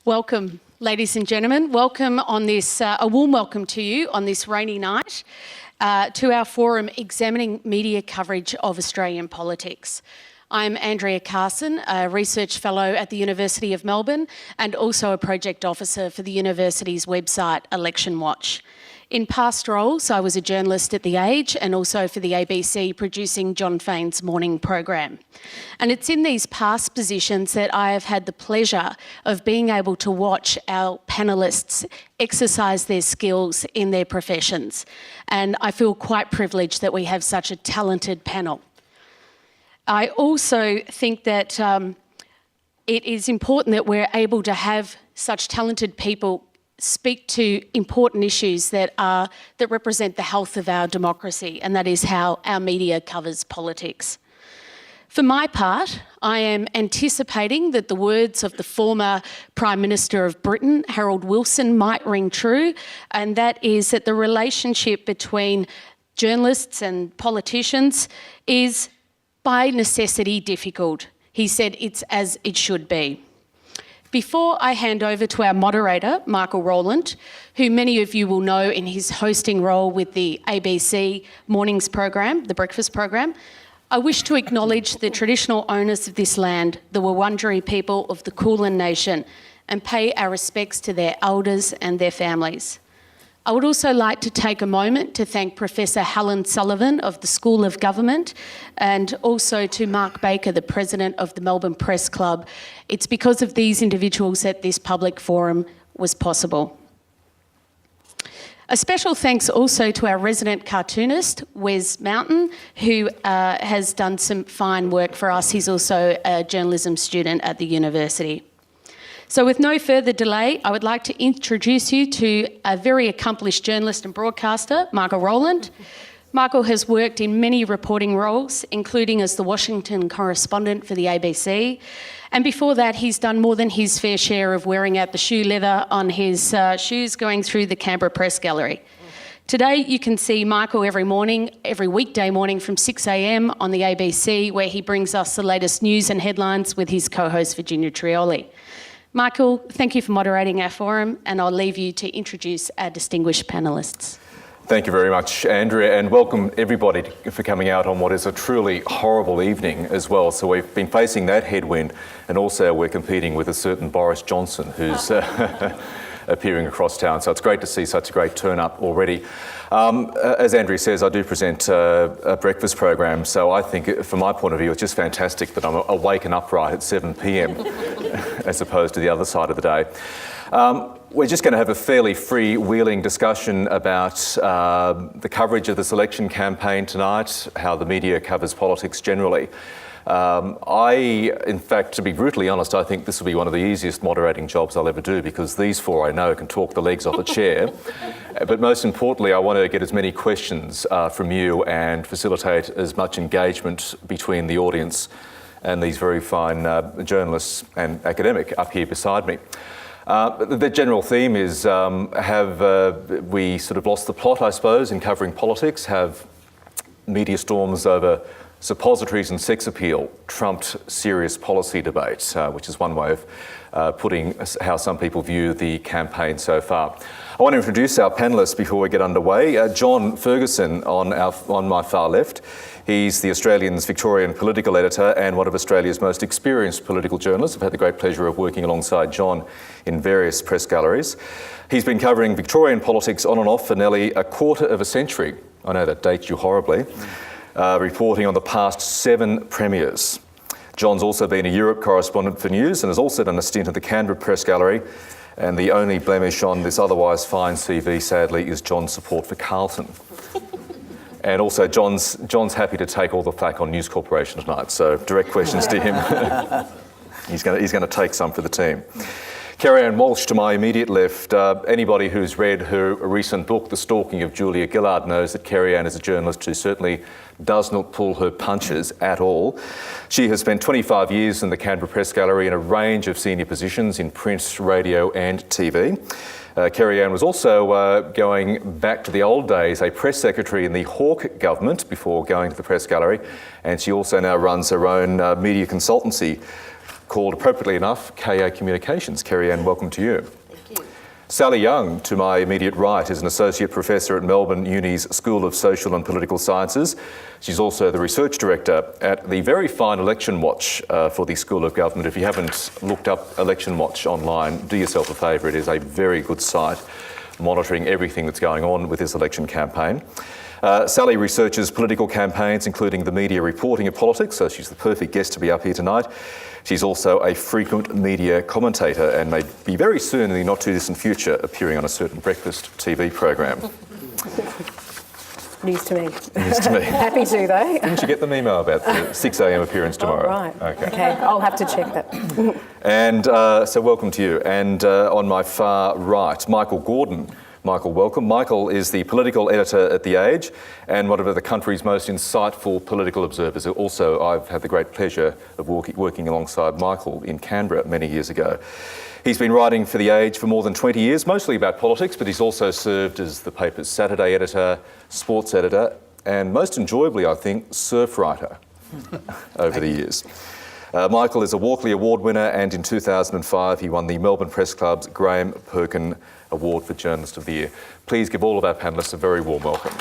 Welcome, ladies and gentlemen. Welcome on this, a warm welcome to you on this rainy night to our forum examining media coverage of Australian politics. I'm Andrea Carson, a research fellow at the University of Melbourne and also a project officer for the university's website, Election Watch. In past roles, I was a journalist at The Age and also for the ABC producing John Fane's morning program. And it's in these past positions that I have had the pleasure of being able to watch our panellists exercise their skills in their professions. And I feel quite privileged that we have such a talented panel. I also think that it is important that we're able to have such talented people speak to important issues that represent the health of our democracy, and that is how our media covers politics. For my part, I am anticipating that the words of the former Prime Minister of Britain, Harold Wilson, might ring true, and that is that the relationship between journalists and politicians is by necessity difficult. He said it's as it should be. Before I hand over to our moderator, Michael Rowland, who many of you will know in his hosting role with the ABC Mornings program, the breakfast program, I wish to acknowledge the traditional owners of this land, the Wurundjeri people of the Kulin Nation, and pay our respects to their elders and their families. I would also like to take a moment to thank Professor Helen Sullivan of the School of Government and also to Mark Baker, the President of the Melbourne Press Club. It's because of these individuals that this public forum was possible. A special thanks also to our resident cartoonist, Wes Mountain, who has done some fine work for us. He's also a journalism student at the university. So with no further delay, I would like to introduce you to a very accomplished journalist and broadcaster, Michael Rowland. Michael has worked in many reporting roles, including as the Washington correspondent for the ABC. And before that, he's done more than his fair share of wearing out the shoe leather on his shoes going through the Canberra Press Gallery. Today, you can see Michael every weekday morning from 6 a.m. on the ABC, where he brings us the latest news and headlines with his co-host, Virginia Trioli. Michael, thank you for moderating our forum, and I'll leave you to introduce our distinguished panellists. Thank you very much, Andrea, and welcome everybody for coming out on what is a truly horrible evening as well. So we've been facing that headwind, and also we're competing with a certain Boris Johnson who's appearing across town. So it's great to see such a great turn-up already. As Andrea says, I do present a breakfast program, so I think, from my point of view, it's just fantastic that I'm awake and upright at 7 p.m. as opposed to the other side of the day. We're just going to have a fairly free-wheeling discussion about the coverage of this election campaign tonight, how the media covers politics generally. In fact, to be brutally honest, I think this will be one of the easiest moderating jobs I'll ever do, because these four I know can talk the legs off a chair. But most importantly, I want to get as many questions from you and facilitate as much engagement between the audience and these very fine journalists and academic up here beside me. The general theme is, have we sort of lost the plot, I suppose, in covering politics? Have media storms over suppositories and sex appeal trumped serious policy debates, which is one way of putting how some people view the campaign so far. I want to introduce our panellists before we get underway. John Ferguson on my far left. He's the Australian's Victorian political editor and one of Australia's most experienced political journalists. I've had the great pleasure of working alongside John in various press galleries. He's been covering Victorian politics on and off for nearly a quarter of a century. I know that dates you horribly. Reporting on the past 7 premiers. John's also been a Europe correspondent for News and has also done a stint at the Canberra Press Gallery. And the only blemish on this otherwise fine CV, sadly, is John's support for Carlton. And also, John's happy to take all the flak on News Corporation tonight, so direct questions to him. He's going to take some for the team. Kerry-Anne Walsh to my immediate left. Anybody who's read her recent book, The Stalking of Julia Gillard, knows that Kerry-Anne is a journalist who certainly does not pull her punches at all. She has spent 25 years in the Canberra Press Gallery in a range of senior positions in print, radio and TV. Kerry-Anne was also, going back to the old days, a press secretary in the Hawke government before going to the Press Gallery, and she also now runs her own media consultancy called, appropriately enough, KA Communications. Kerry-Anne, welcome to you. Thank you. Sally Young, to my immediate right, is an Associate Professor at Melbourne Uni's School of Social and Political Sciences. She's also the Research Director at the very fine Election Watch for the School of Government. If you haven't looked up Election Watch online, do yourself a favour. It is a very good site monitoring everything that's going on with this election campaign. Sally researches political campaigns, including the media reporting of politics, so she's the perfect guest to be up here tonight. She's also a frequent media commentator and may be very soon, in the not-too-distant future, appearing on a certain breakfast TV program. News to me. News to me. Happy to, though. Didn't you get the memo about the 6 a.m. appearance tomorrow? Oh, right. Okay, I'll have to check that. And so welcome to you. And on my far right, Michael Gordon. Michael, welcome. Michael is the political editor at The Age and one of the country's most insightful political observers. Also, I've had the great pleasure of working alongside Michael in Canberra many years ago. He's been writing for The Age for more than 20 years, mostly about politics, but he's also served as the paper's Saturday editor, sports editor, and most enjoyably, I think, surf writer over the years. Michael is a Walkley Award winner, and in 2005 he won the Melbourne Press Club's Graham Perkin Award for Journalist of the Year. Please give all of our panellists a very warm welcome.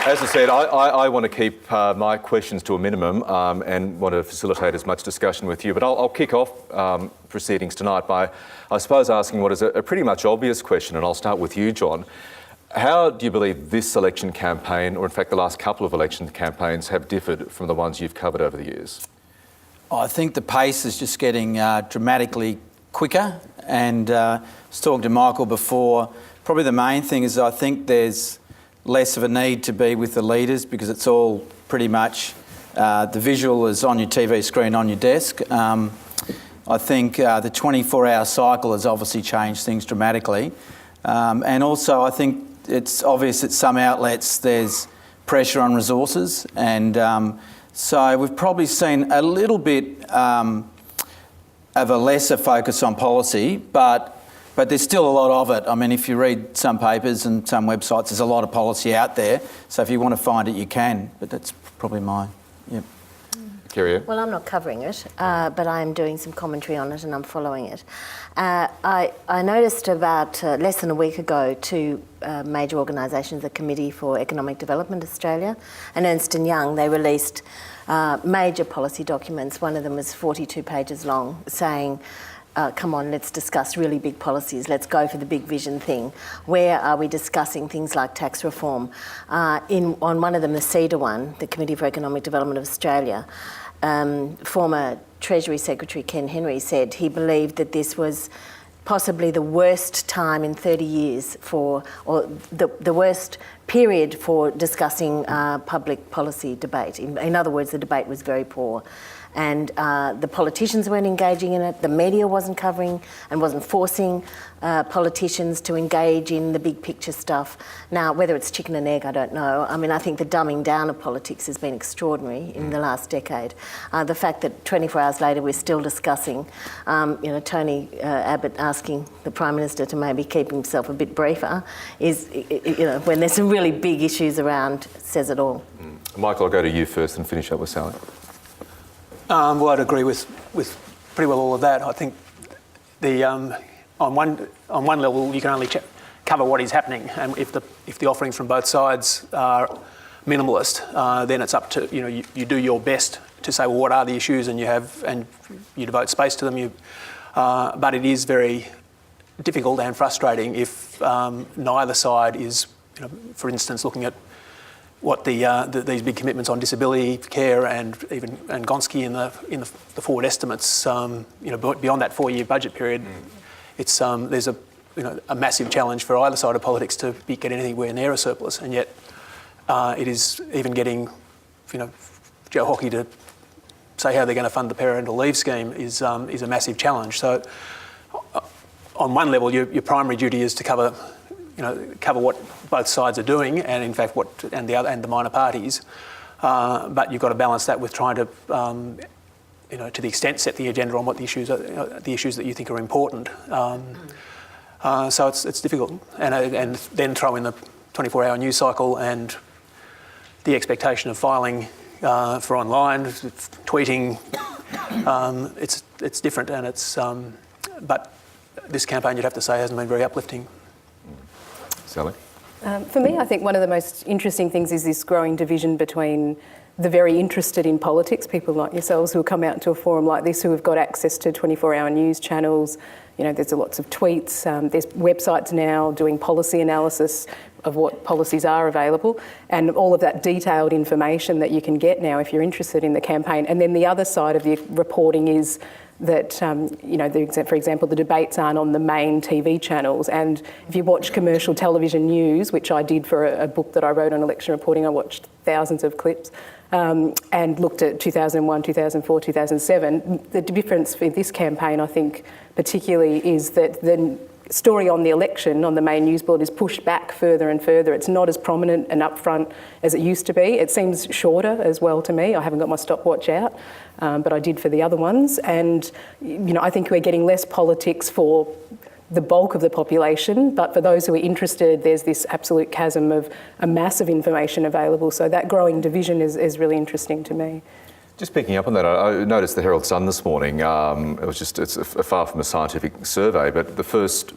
As I said, I want to keep my questions to a minimum and want to facilitate as much discussion with you, but I'll kick off proceedings tonight by, I suppose, asking what is a pretty much obvious question, and I'll start with you, John. How do you believe this election campaign, or in fact the last couple of election campaigns, have differed from the ones you've covered over the years? I think the pace is just getting dramatically quicker, and I was talking to Michael before, probably the main thing is I think there's less of a need to be with the leaders because it's all pretty much, the visual is on your TV screen on your desk. I think the 24-hour cycle has obviously changed things dramatically, and also I think it's obvious that some outlets there's pressure on resources, and so we've probably seen a little bit of a lesser focus on policy, but there's still a lot of it. I mean, if you read some papers and some websites, there's a lot of policy out there. So if you want to find it, you can. But that's probably mine. Yep. Kerry-Anne? Well, I'm not covering it, but I'm doing some commentary on it and I'm following it. I noticed about less than a week ago two major organisations, the Committee for Economic Development Australia and Ernst & Young, they released major policy documents. One of them was 42 pages long, saying, come on, let's discuss really big policies. Let's go for the big vision thing. Where are we discussing things like tax reform? On one of them, the CEDA one, the Committee for Economic Development of Australia, former Treasury Secretary Ken Henry said he believed that this was possibly the worst time in 30 years or the worst period for discussing public policy debate. In other words, the debate was very poor. And the politicians weren't engaging in it, the media wasn't covering and wasn't forcing politicians to engage in the big picture stuff. Now, whether it's chicken and egg, I don't know. I mean, I think the dumbing down of politics has been extraordinary in the last decade. The fact that 24 hours later we're still discussing, Tony Abbott asking the Prime Minister to maybe keep himself a bit briefer is, when there's some really big issues around, says it all. Michael, I'll go to you first and finish up with Sally. Well, I'd agree with pretty well all of that. I think on one level you can only cover what is happening, and if the offerings from both sides are minimalist, then it's up to you do your best to say, well, what are the issues, and you devote space to them. But it is very difficult and frustrating if neither side is, for instance, looking at what these big commitments on disability care and Gonski in the forward estimates, beyond that 4-year budget period, it's there's a massive challenge for either side of politics to get anywhere near a surplus, and yet it is even getting Joe Hockey to say how they're going to fund the parental leave scheme is a massive challenge. So on one level, your primary duty is to cover what both sides are doing, and in fact and the minor parties. But you've got to balance that with trying to, to the extent, set the agenda on what the issues that you think are important. So it's difficult, and then throw in the 24-hour news cycle and the expectation of filing for online, tweeting. It's different, and but this campaign, you'd have to say, hasn't been very uplifting. Sally? For me, I think one of the most interesting things is this growing division between the very interested in politics, people like yourselves who will come out to a forum like this, who have got access to 24-hour news channels. You know, there's lots of tweets. There's websites now doing policy analysis of what policies are available, and all of that detailed information that you can get now if you're interested in the campaign. And then the other side of the reporting is that, for example, the debates aren't on the main TV channels. And if you watch commercial television news, which I did for a book that I wrote on election reporting, I watched thousands of clips and looked at 2001, 2004, 2007. The difference for this campaign, I think, particularly, is that the story on the election on the main news board is pushed back further and further. It's not as prominent and upfront as it used to be. It seems shorter as well to me. I haven't got my stopwatch out, but I did for the other ones. And, I think we're getting less politics for the bulk of the population, but for those who are interested, there's this absolute chasm of a massive information available. So that growing division is really interesting to me. Just picking up on that, I noticed the Herald Sun this morning. It's far from a scientific survey, but the first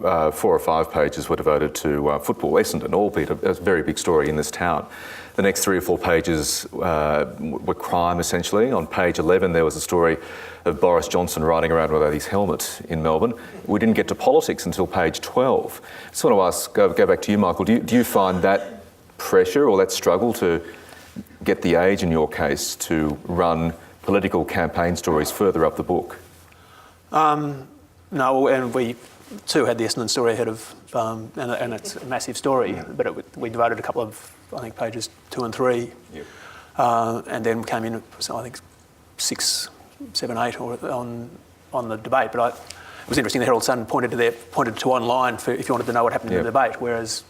4 or 5 pages were devoted to football, Essendon, albeit a very big story in this town. The next 3 or 4 pages were crime, essentially. On page 11, there was a story of Boris Johnson riding around without his helmet in Melbourne. We didn't get to politics until page 12. I just want to ask, go back to you, Michael. Do you find that pressure or that struggle to get the Age, in your case, to run political campaign stories further up the book? No, and we too had the Essendon story ahead of, and it's a massive story, but we devoted a couple of, I think, pages 2 and 3, Yep. and then came in, I think, 6, 7, 8 on the debate. But it was interesting. The Herald Sun pointed to online for if you wanted to know what happened in the debate, whereas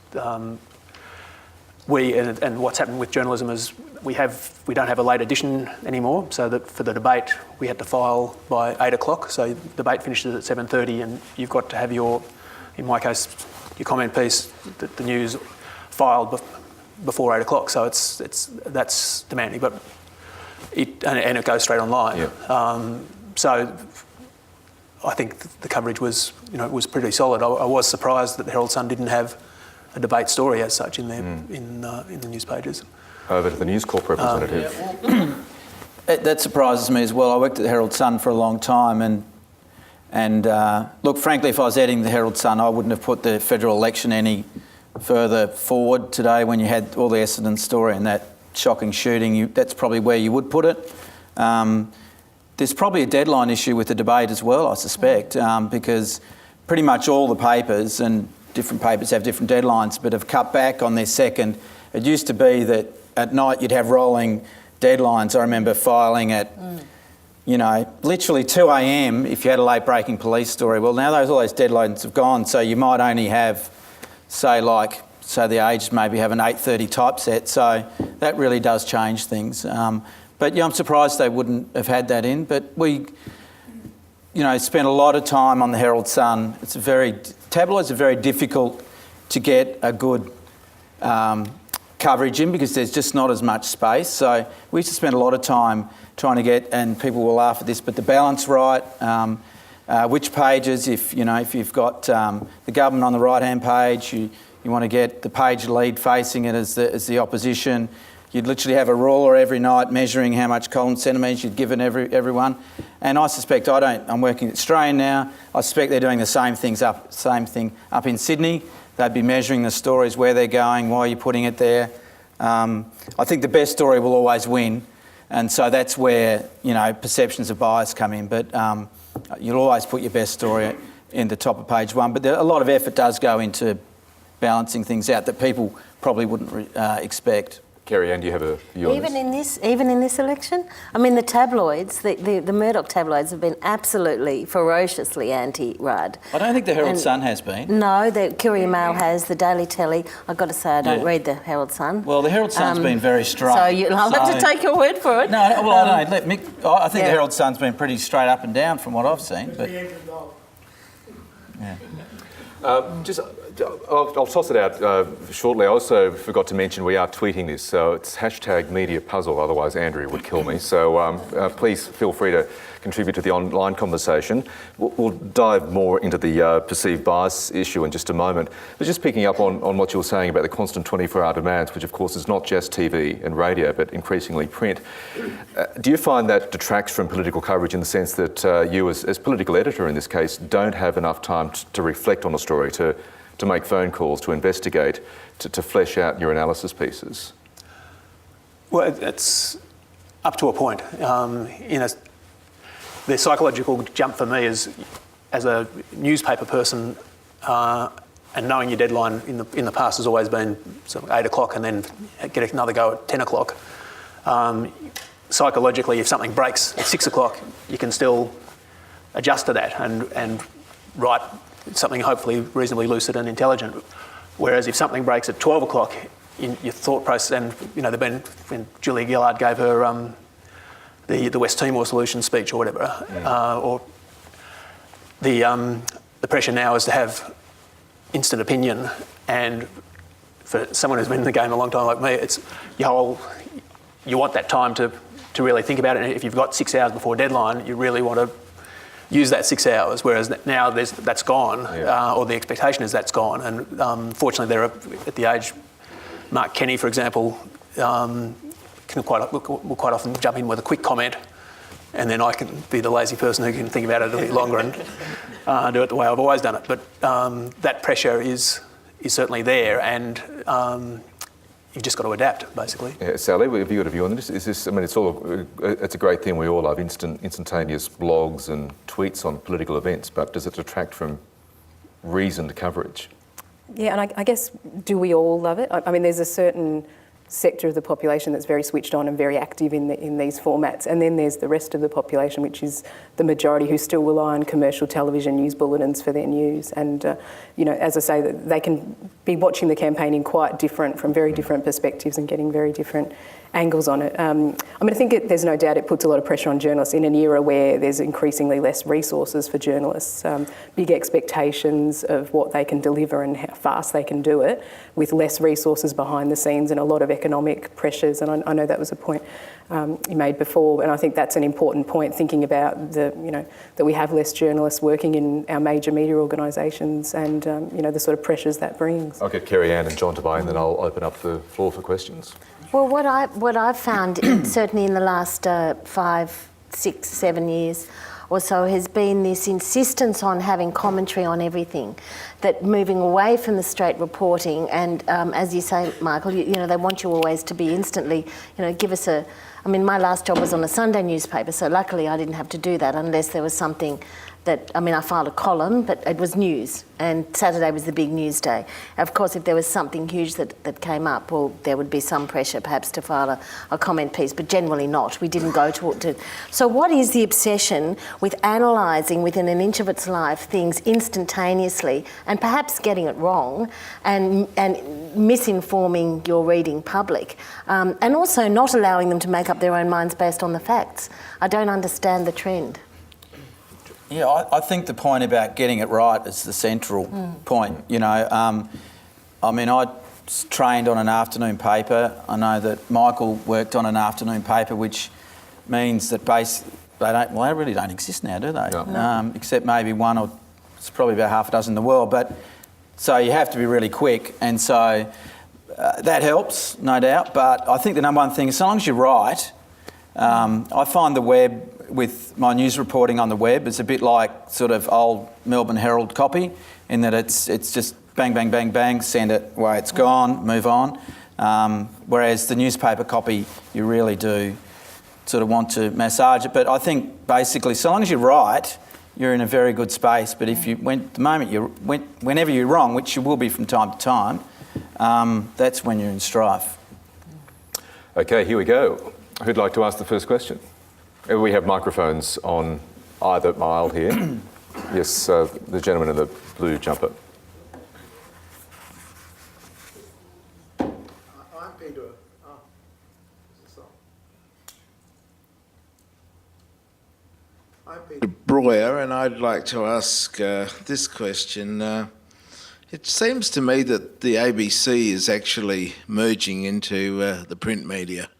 we and what's happened with journalism is we don't have a late edition anymore, so that for the debate we had to file by 8 o'clock. So the debate finishes at 7:30, and you've got to have in my case, your comment piece, the news filed before 8 o'clock. So that's demanding, but it goes straight online. Yeah. So I think the coverage was pretty solid. I was surprised that the Herald Sun didn't have a debate story as such in the news pages. Over to the News Corp representative. That surprises me as well. I worked at the Herald Sun for a long time, and look, frankly, if I was editing the Herald Sun, I wouldn't have put the federal election any further forward today when you had all the Essendon story and that shocking shooting. That's probably where you would put it. There's probably a deadline issue with the debate as well, I suspect, because pretty much all the papers, and different papers have different deadlines, but have cut back on their second. It used to be that at night you'd have rolling deadlines. I remember filing at, literally 2 a.m. if you had a late-breaking police story. Well, now all those deadlines have gone, so you might only have, say the Age maybe have an 8:30 typeset, so that really does change things. But I'm surprised they wouldn't have had that in. But we, spent a lot of time on the Herald Sun. Tabloids are very difficult to get a good coverage in because there's just not as much space. So we used to spend a lot of time trying to get, and people will laugh at this, but the balance right. Which pages, if you've got the government on the right-hand page, you want to get the page lead facing it as the opposition. You'd literally have a ruler every night measuring how much column centimetres you'd given everyone. And I suspect I'm working at Australian now. I suspect they're doing the same thing up in Sydney. They'd be measuring the stories, where they're going, why you're putting it there. I think the best story will always win, and so that's where perceptions of bias come in. But you'll always put your best story in the top of page 1. But a lot of effort does go into balancing things out that people probably wouldn't expect. Kerry-Anne, do you have a view on this? Even in this election? I mean, the tabloids, the Murdoch tabloids have been absolutely ferociously anti-Rudd. I don't think the Herald Sun has been. No, the Kerry-Anne Mail has, the Daily Telly. I've got to say, I don't read the Herald Sun. Well, the Herald Sun's been very straight. So I'll have to take your word for it. No, well, I don't. I think the Herald Sun's been pretty straight up and down from what I've seen. But I'll toss it out shortly. I also forgot to mention we are tweeting this, so it's #MediaPuzzle, otherwise Andrew would kill me. So please feel free to contribute to the online conversation. We'll dive more into the perceived bias issue in just a moment. But just picking up on what you were saying about the constant 24-hour demands, which of course is not just TV and radio, but increasingly print. Do you find that detracts from political coverage in the sense that you as political editor in this case don't have enough time to reflect on a story, to make phone calls, to investigate, to flesh out your analysis pieces? Well, it's up to a point. The psychological jump for me is, as a newspaper person, and knowing your deadline in the past has always been sort of 8 o'clock and then get another go at 10 o'clock. Psychologically, if something breaks at 6 o'clock, you can still adjust to that and write something hopefully reasonably lucid and intelligent. Whereas if something breaks at 12 o'clock, in your thought process, and when Julia Gillard gave her the West Timor solution speech or whatever, or the pressure now is to have instant opinion, and for someone who's been in the game a long time like me, it's you want that time to really think about it. And if you've got 6 hours before deadline, you really want to use that 6 hours, whereas now that's gone, or the expectation is that's gone. And fortunately, they're at the age. Mark Kenny, for example, will quite often jump in with a quick comment, and then I can be the lazy person who can think about it a bit longer and do it the way I've always done it. But that pressure is certainly there, and you've just got to adapt, basically. Yeah, Sally, have you got a view on this? Is this? I mean, it's a great thing. We all love instantaneous blogs and tweets on political events, but does it detract from reasoned coverage? Yeah, and I guess, do we all love it? I mean, there's a certain sector of the population that's very switched on and very active in these formats, and then there's the rest of the population, which is the majority, who still rely on commercial television news bulletins for their news. And as I say, they can be watching the campaign from very different perspectives and getting very different angles on it. I think there's no doubt it puts a lot of pressure on journalists in an era where there's increasingly less resources for journalists, big expectations of what they can deliver and how fast they can do it, with less resources behind the scenes and a lot of economic pressures. And I know that was a point you made before, and I think that's an important point, thinking about that we have less journalists working in our major media organisations, and the sort of pressures that brings. I'll get Kerry-Anne and John to buy in, then I'll open up the floor for questions. Well, what I've found, certainly in the last 5, 6, 7 years or so, has been this insistence on having commentary on everything, that moving away from the straight reporting, and as you say, Michael, they want you always to be instantly, give us my last job was on a Sunday newspaper, so luckily I didn't have to do that unless there was something that, I filed a column, but it was news, and Saturday was the big news day. Of course, if there was something huge that came up, well, there would be some pressure perhaps to file a comment piece, but generally not. We didn't go to. So what is the obsession with analysing within an inch of its life things instantaneously, and perhaps getting it wrong, and misinforming your reading public, and also not allowing them to make up their own minds based on the facts? I don't understand the trend. Yeah, I think the point about getting it right is the central point. I trained on an afternoon paper. I know that Michael worked on an afternoon paper, which means that they really don't exist now, do they? No. Except maybe one, or it's probably about half a dozen in the world. But so you have to be really quick, and so that helps, no doubt. But I think the number one thing is, so long as you're right, I find the web, with my news reporting on the web, it's a bit like sort of old Melbourne Herald copy, in that it's just bang, bang, bang, bang, send it, away it's gone, move on. Whereas the newspaper copy, you really do sort of want to massage it. But I think basically, so long as you're right, you're in a very good space. But whenever you're wrong, which you will be from time to time, that's when you're in strife. Okay, here we go. Who'd like to ask the first question? We have microphones on either aisle here. Yes, the gentleman in the blue jumper. I'm Peter. I'm Peter Breuer, and I'd like to ask this question. It seems to me that the ABC is actually merging into the print media,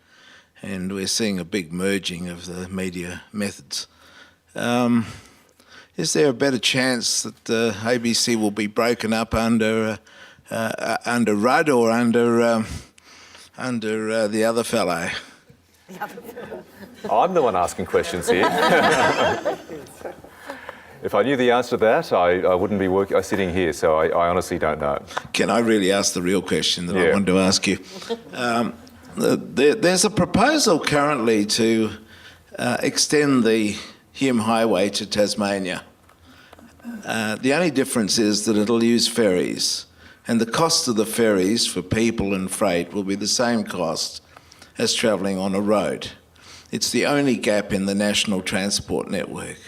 and we're seeing a big merging of the media methods. Is there a better chance that the ABC will be broken up under Rudd or under the other fellow? I'm the one asking questions here. If I knew the answer to that, I wouldn't be sitting here, so I honestly don't know. Can I really ask the real question that I wanted to ask you? There's a proposal currently to extend the Hume Highway to Tasmania. The only difference is that it'll use ferries, and the cost of the ferries for people and freight will be the same cost as travelling on a road. It's the only gap in the national transport network.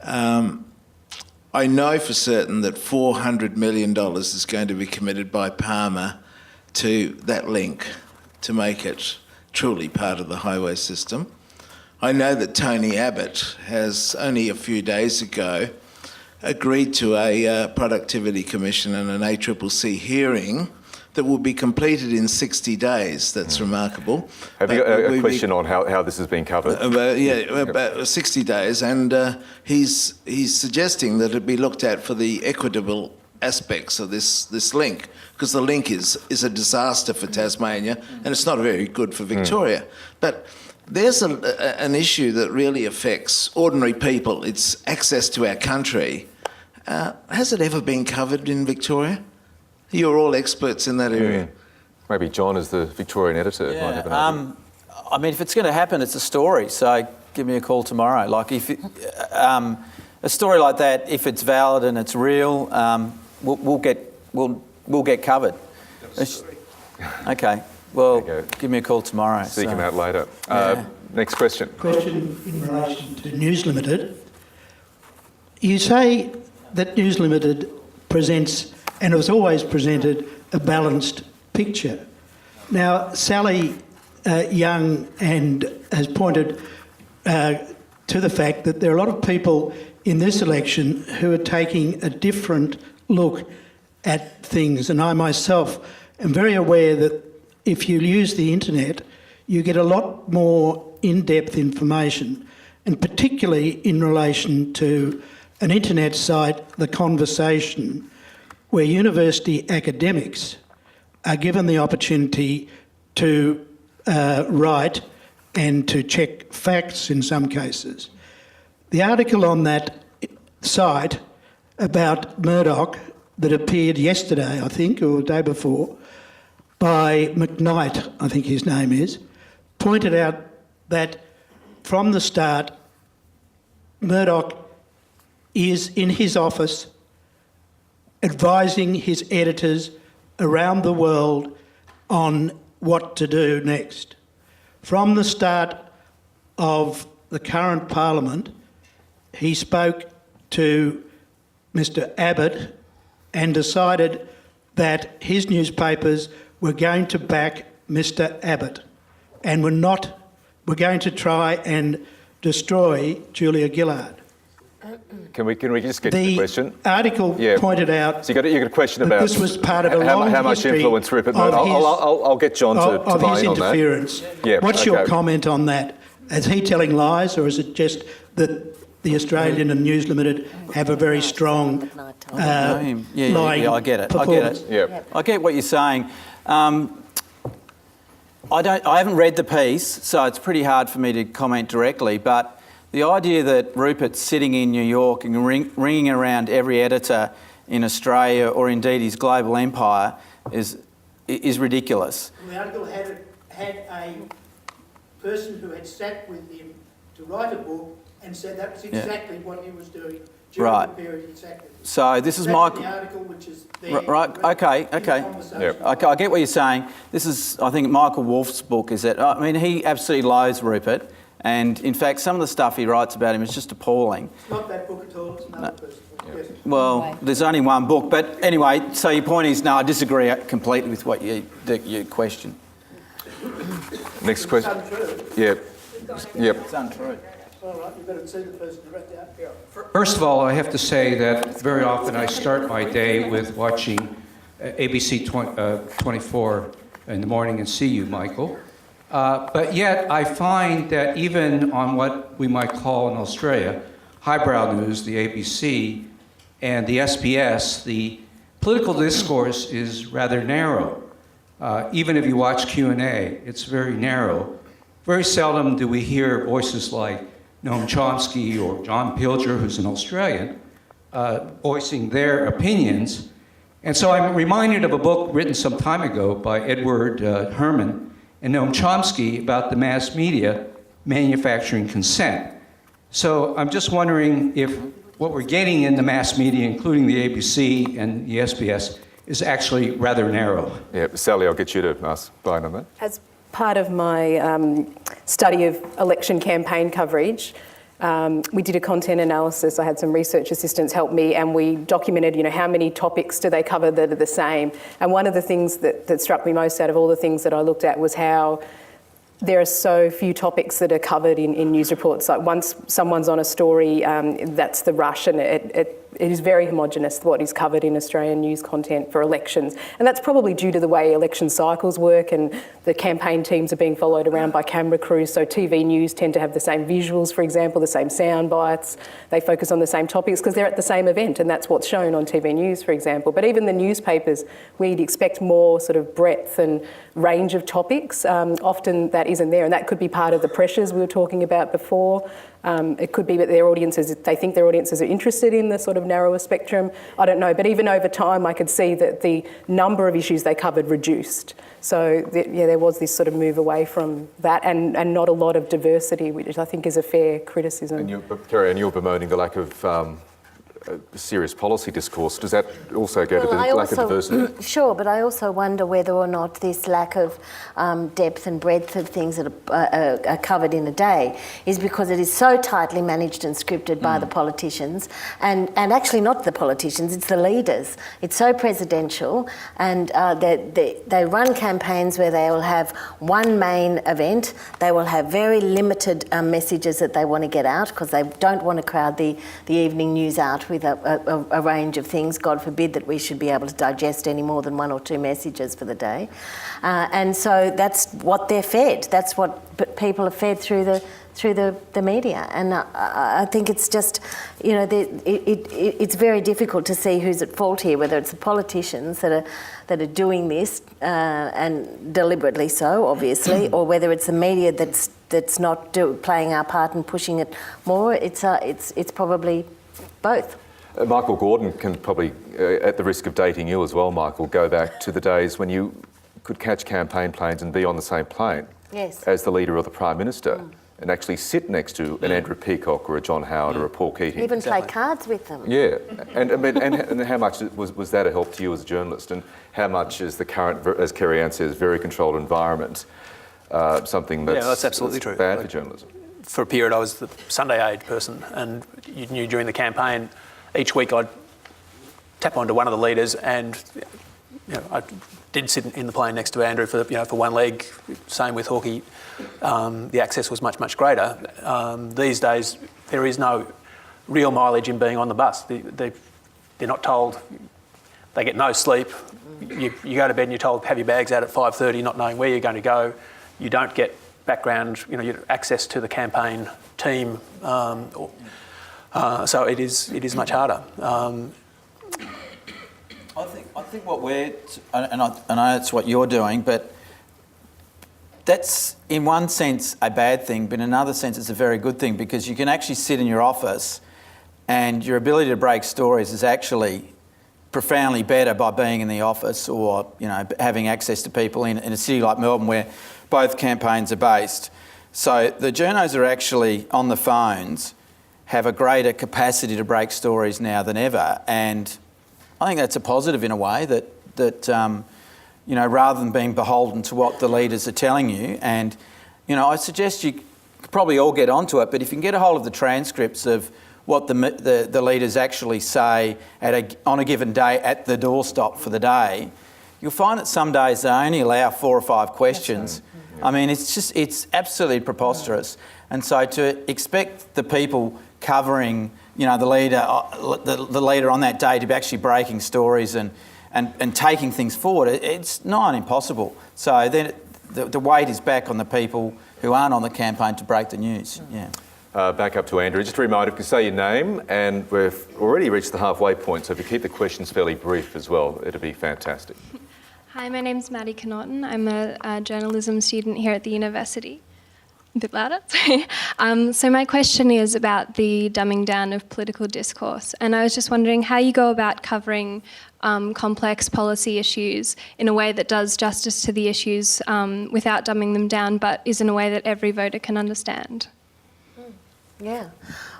I know for certain that $400 million is going to be committed by Palmer to that link to make it truly part of the highway system. I know that Tony Abbott has only a few days ago agreed to a Productivity Commission and an ACCC hearing that will be completed in 60 days. That's remarkable. Have you got a question on how this has been covered? About 60 days, and he's suggesting that it be looked at for the equitable aspects of this link, because the link is a disaster for Tasmania, and it's not very good for Victoria. But there's an issue that really affects ordinary people. It's access to our country. Has it ever been covered in Victoria? You're all experts in that area. Maybe John, as the Victorian editor, might have an idea. I mean, if it's going to happen, it's a story. So give me a call tomorrow. Like if a story like that, if it's valid and it's real, we'll get covered. Okay. Well, give me a call tomorrow. Seek him out later. Next question. Question in relation to News Limited. You say that News Limited presents, and has always presented, a balanced picture. Now, Sally Young has pointed to the fact that there are a lot of people in this election who are taking a different look at things, and I myself am very aware that if you use the internet, you get a lot more in-depth information, and particularly in relation to an internet site, The Conversation, where university academics are given the opportunity to write and to check facts in some cases. The article on that site about Murdoch that appeared yesterday, I think, or the day before, by McKnight, I think his name is, pointed out that from the start, Murdoch is in his office advising his editors around the world on what to do next. From the start of the current Parliament, he spoke to Mr. Abbott and decided that his newspapers were going to back Mr. Abbott and were going to try and destroy Julia Gillard. Can we just get to the question? The article pointed out. So you got a question about this was part of a long how much influence Rupert Murdoch. I'll get John to buy in on that. Of his interference. Yeah, What's your comment on that? Is he telling lies, or is it just that the Australian and News Limited have a very strong lying I get it. performance? I get what you're saying. I haven't read the piece, so it's pretty hard for me to comment directly, but the idea that Rupert's sitting in New York and ringing around every editor in Australia, or indeed his global empire, is ridiculous. The article had a person who had sat with him to write a book and said that was exactly what he was doing during the period exactly. So this is Michael. The article which is there. Right. Okay. I get what you're saying. This is, I think, Michael Wolf's book. Is it? I mean, he absolutely loathes Rupert. And in fact, some of the stuff he writes about him is just appalling. It's not that book at all, it's another person. Yes. Well, there's only one book. But anyway, so your point is, no, I disagree completely with what your question. Next question. It's untrue. Yep. It's untrue. All right, you better see the person right there. Yeah. First of all, I have to say that very often I start my day with watching ABC 24 in the morning and see you, Michael. But yet I find that even on what we might call in Australia highbrow news, the ABC and the SBS, the political discourse is rather narrow. Even if you watch Q&A, it's very narrow. Very seldom do we hear voices like Noam Chomsky or John Pilger, who's an Australian, voicing their opinions. And so I'm reminded of a book written some time ago by Edward Herman and Noam Chomsky about the mass media manufacturing consent. So I'm just wondering if what we're getting in the mass media, including the ABC and the SBS, is actually rather narrow. Yeah, Sally, I'll get you to ask Brian on that. As part of my study of election campaign coverage, we did a content analysis. I had some research assistants help me, and we documented, how many topics do they cover that are the same. And one of the things that struck me most out of all the things that I looked at was how there are so few topics that are covered in news reports. Like once someone's on a story, that's the rush, and it is very homogenous what is covered in Australian news content for elections. And that's probably due to the way election cycles work, and the campaign teams are being followed around by camera crews. So TV news tend to have the same visuals, for example, the same sound bites. They focus on the same topics because they're at the same event, and that's what's shown on TV news, for example. But even the newspapers, we'd expect more sort of breadth and range of topics. Often that isn't there, and that could be part of the pressures we were talking about before. It could be that they think their audiences are interested in the sort of narrower spectrum. I don't know, but even over time I could see that the number of issues they covered reduced. So there was this sort of move away from that, and not a lot of diversity, which I think is a fair criticism. And Kerry-Anne, you're bemoaning the lack of serious policy discourse. Does that also go to the lack of diversity? Sure, but I also wonder whether or not this lack of depth and breadth of things that are covered in a day is because it is so tightly managed and scripted by the politicians, and actually not the politicians, it's the leaders. It's so presidential, and they run campaigns where they will have one main event. They will have very limited messages that they want to get out because they don't want to crowd the evening news out with a range of things. God forbid that we should be able to digest any more than one or two messages for the day. And so that's what they're fed. That's what people are fed through the media. And I think it's just, it's very difficult to see who's at fault here, whether it's the politicians that are doing this, and deliberately so, obviously, or whether it's the media that's not playing our part and pushing it more. It's probably both. Michael Gordon can probably, at the risk of dating you as well, Michael, go back to the days when you could catch campaign planes and be on the same plane as the leader or the Prime Minister, and actually sit next to an Andrew Peacock or a John Howard or a Paul Keating. Even play cards with them. Yeah, and how much was that a help to you as a journalist, and how much is the current, as Kerry-Anne says, very controlled environment something that's absolutely true. Bad for journalism? For a period, I was the Sunday Age person, and you knew during the campaign, each week I'd tap onto one of the leaders, and I did sit in the plane next to Andrew for one leg. Same with Hawkey. The access was much greater. These days, there is no real mileage in being on the bus. They're not told. They get no sleep. You go to bed and you're told have your bags out at 5:30, not knowing where you're going to go. You don't get background, access to the campaign team. So it is much harder. I think what we're, and I know it's what you're doing, but that's in one sense a bad thing, but in another sense it's a very good thing, because you can actually sit in your office and your ability to break stories is actually profoundly better by being in the office, or having access to people in a city like Melbourne where both campaigns are based. So the journos are actually on the phones, have a greater capacity to break stories now than ever, and I think that's a positive in a way, that rather than being beholden to what the leaders are telling you. And I suggest you could probably all get onto it, but if you can get a hold of the transcripts of what the leaders actually say on a given day at the doorstop for the day, you'll find that some days they only allow 4 or 5 questions, I mean, it's absolutely preposterous. And so to expect the people covering, the leader on that day to be actually breaking stories and taking things forward, it's nigh on impossible. So then the weight is back on the people who aren't on the campaign to break the news. Yeah. Back up to Andrew. Just a reminder, if you say your name, and we've already reached the halfway point, so if you keep the questions fairly brief as well, it'll be fantastic. Hi, my name's Maddie Connaughton. I'm a journalism student here at the university. A bit louder, sorry. So my question is about the dumbing down of political discourse, and I was just wondering how you go about covering complex policy issues in a way that does justice to the issues without dumbing them down, but is in a way that every voter can understand. Yeah.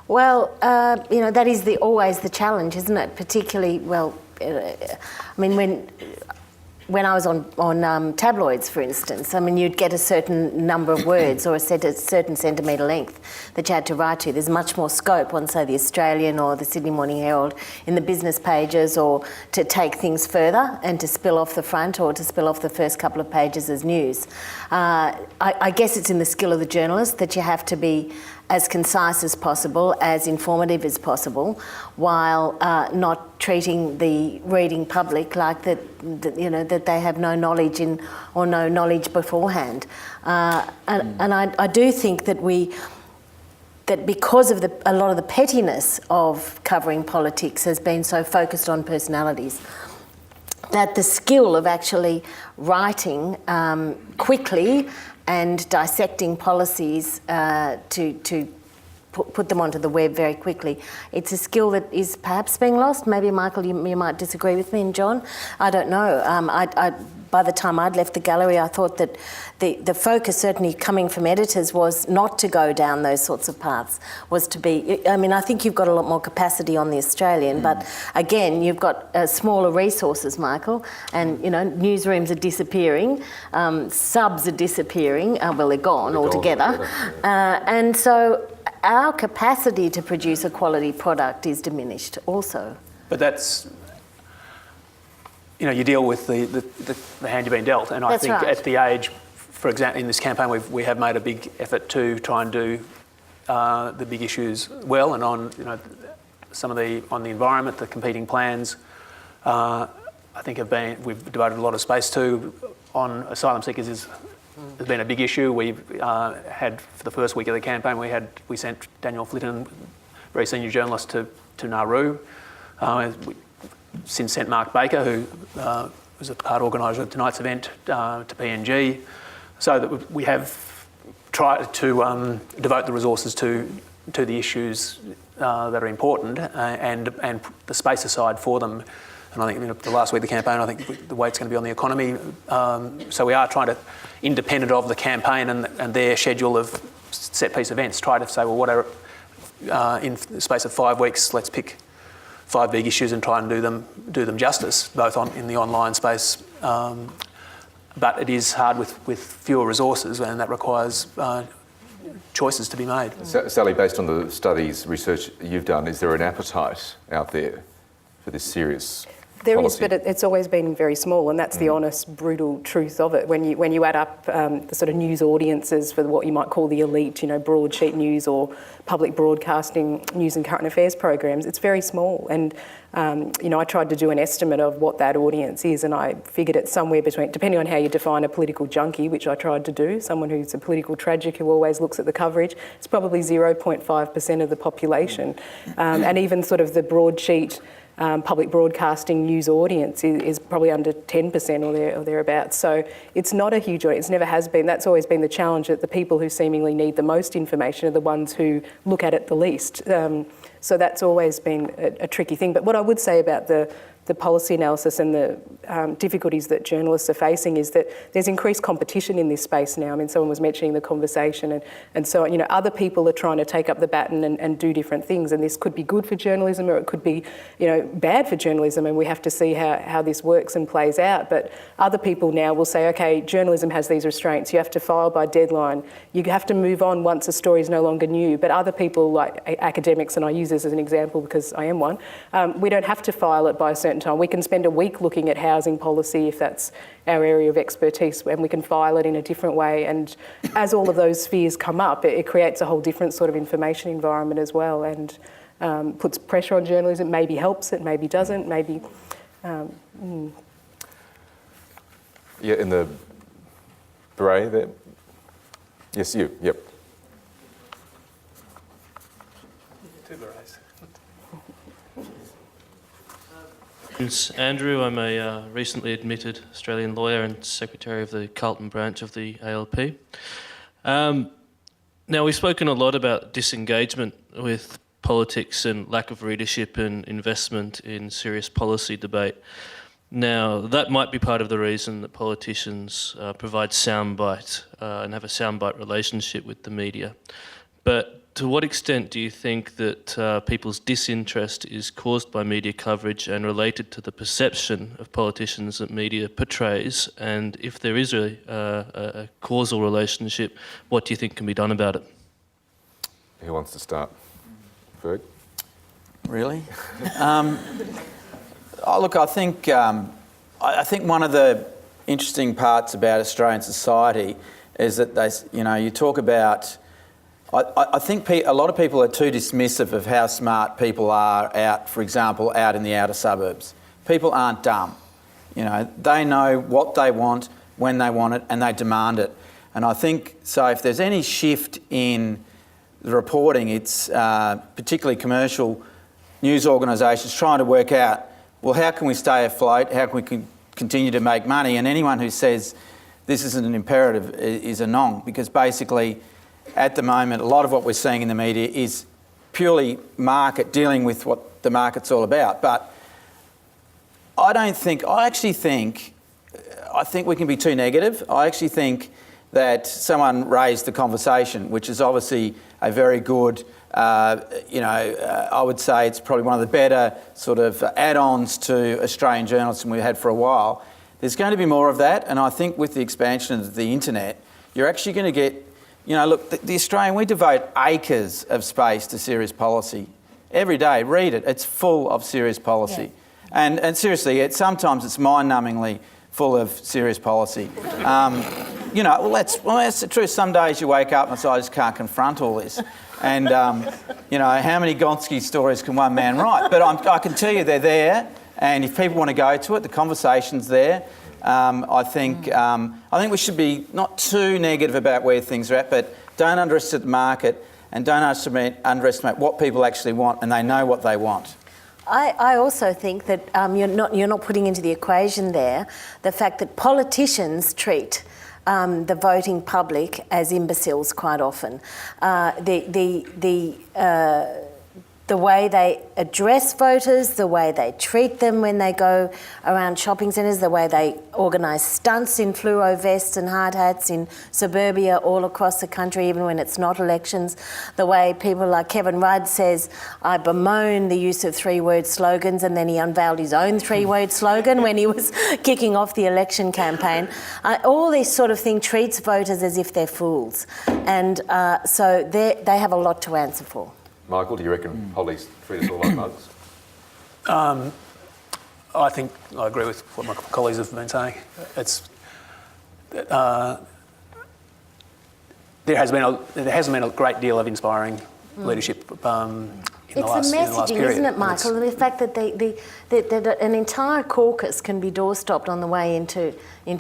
Well, that is always the challenge, isn't it? Particularly, when I was on tabloids, for instance, you'd get a certain number of words or a certain centimetre length that you had to write to. There's much more scope on, say, the Australian or the Sydney Morning Herald in the business pages, or to take things further and to spill off the front or to spill off the first couple of pages as news. I guess it's in the skill of the journalist that you have to be as concise as possible, as informative as possible, while not treating the reading public like that they have no knowledge or no knowledge beforehand. And I do think that because of a lot of the pettiness of covering politics has been so focused on personalities, that the skill of actually writing quickly and dissecting policies to put them onto the web very quickly. It's a skill that is perhaps being lost. Maybe, Michael, you might disagree with me, and John. I don't know. By the time I'd left the gallery, I thought that the focus, certainly coming from editors, was not to go down those sorts of paths, was to be... I think you've got a lot more capacity on the Australian, but again, you've got smaller resources, Michael, and, newsrooms are disappearing, subs are disappearing, well, they're gone altogether. And so our capacity to produce a quality product is diminished also. But that's... you deal with the hand you've been dealt, and I think at the age, for example, in this campaign, we have made a big effort to try and do the big issues well, and on some of on the environment, the competing plans, I think we've devoted a lot of space to. On asylum seekers has been a big issue. We've had, for the first week of the campaign, we sent Daniel Flitton, very senior journalist, to Nauru. Since sent Mark Baker, who was a part organiser of tonight's event, to PNG, so that we have tried to devote the resources to the issues that are important and the space aside for them. And I think the last week of the campaign, I think the weight's going to be on the economy. So we are trying to, independent of the campaign and their schedule of set-piece events, try to say, well, what are in the space of 5 weeks, let's pick 5 big issues and try and do them justice, both in the online space. But it is hard with fewer resources, and that requires choices to be made. Sally, based on the studies, research you've done, is there an appetite out there for this serious There policy? is, but it's always been very small, and that's the honest, brutal truth of it. When you add up the sort of news audiences for what you might call the elite, broadsheet news or public broadcasting news and current affairs programs, it's very small. And I tried to do an estimate of what that audience is, and I figured it's somewhere between, depending on how you define a political junkie, which I tried to do, someone who's a political tragic who always looks at the coverage, it's probably 0.5% of the population. And even sort of the broadsheet public broadcasting news audience is probably under 10% or thereabouts. So it's not a huge audience, never has been. That's always been the challenge, that the people who seemingly need the most information are the ones who look at it the least. So that's always been a tricky thing. But what I would say about the policy analysis and the difficulties that journalists are facing is that there's increased competition in this space now. I mean, someone was mentioning the conversation, and so other people are trying to take up the baton and do different things, and this could be good for journalism or it could be bad for journalism, and we have to see how this works and plays out. But other people now will say, okay, journalism has these restraints, you have to file by deadline, you have to move on once a story is no longer new. But other people, like academics, and I use this as an example because I am one, we don't have to file it by a certain moment in time. We can spend a week looking at housing policy if that's our area of expertise, and we can file it in a different way. And as all of those spheres come up, it creates a whole different sort of information environment as well, and puts pressure on journalism. Maybe helps it, maybe doesn't, maybe... Yeah, in the beret there. Yes, you. Yep. Two berets. Name's Andrew. I'm a recently admitted Australian lawyer and secretary of the Carlton branch of the ALP. Now, we've spoken a lot about disengagement with politics and lack of readership and investment in serious policy debate. Now, that might be part of the reason that politicians provide soundbite and have a soundbite relationship with the media. But to what extent do you think that people's disinterest is caused by media coverage and related to the perception of politicians that media portrays? And if there is a causal relationship, what do you think can be done about it? Who wants to start? Ferg? Really? Look, I think one of the interesting parts about Australian society is that you talk about. I think a lot of people are too dismissive of how smart people are out, for example, out in the outer suburbs. People aren't dumb. They know what they want, when they want it, and they demand it. And I think, so if there's any shift in the reporting, it's particularly commercial news organisations trying to work out, well, how can we stay afloat? How can we continue to make money? And anyone who says this isn't an imperative is a nong, because basically, at the moment, a lot of what we're seeing in the media is purely market, dealing with what the market's all about. But I think we can be too negative. I actually think that someone raised the conversation, which is obviously a very good, I would say it's probably one of the better sort of add-ons to Australian journalism we've had for a while. There's going to be more of that, and I think with the expansion of the internet, you're actually going to get, look, the Australian, we devote acres of space to serious policy. Every day, read it, it's full of serious policy. Yeah. And seriously, sometimes it's mind-numbingly full of serious policy. That's the truth. Some days you wake up and say, I just can't confront all this. And, how many Gonski stories can one man write? But I can tell you they're there, and if people want to go to it, the conversation's there. I think we should be not too negative about where things are at, but don't underestimate the market and don't underestimate what people actually want, and they know what they want. I also think that you're not putting into the equation there the fact that politicians treat the voting public as imbeciles quite often. The way they address voters, the way they treat them when they go around shopping centres, the way they organise stunts in fluoro vests and hard hats in suburbia all across the country, even when it's not elections, the way people like Kevin Rudd says, I bemoan the use of three-word slogans, and then he unveiled his own three-word slogan when he was kicking off the election campaign. All this sort of thing treats voters as if they're fools. And so they have a lot to answer for. Michael, do you reckon Holly's treat us all like mugs? I think I agree with what my colleagues have been saying. There hasn't been a great deal of inspiring leadership in the last period. It's the messaging, isn't it, Michael? The fact that that an entire caucus can be doorstopped on the way into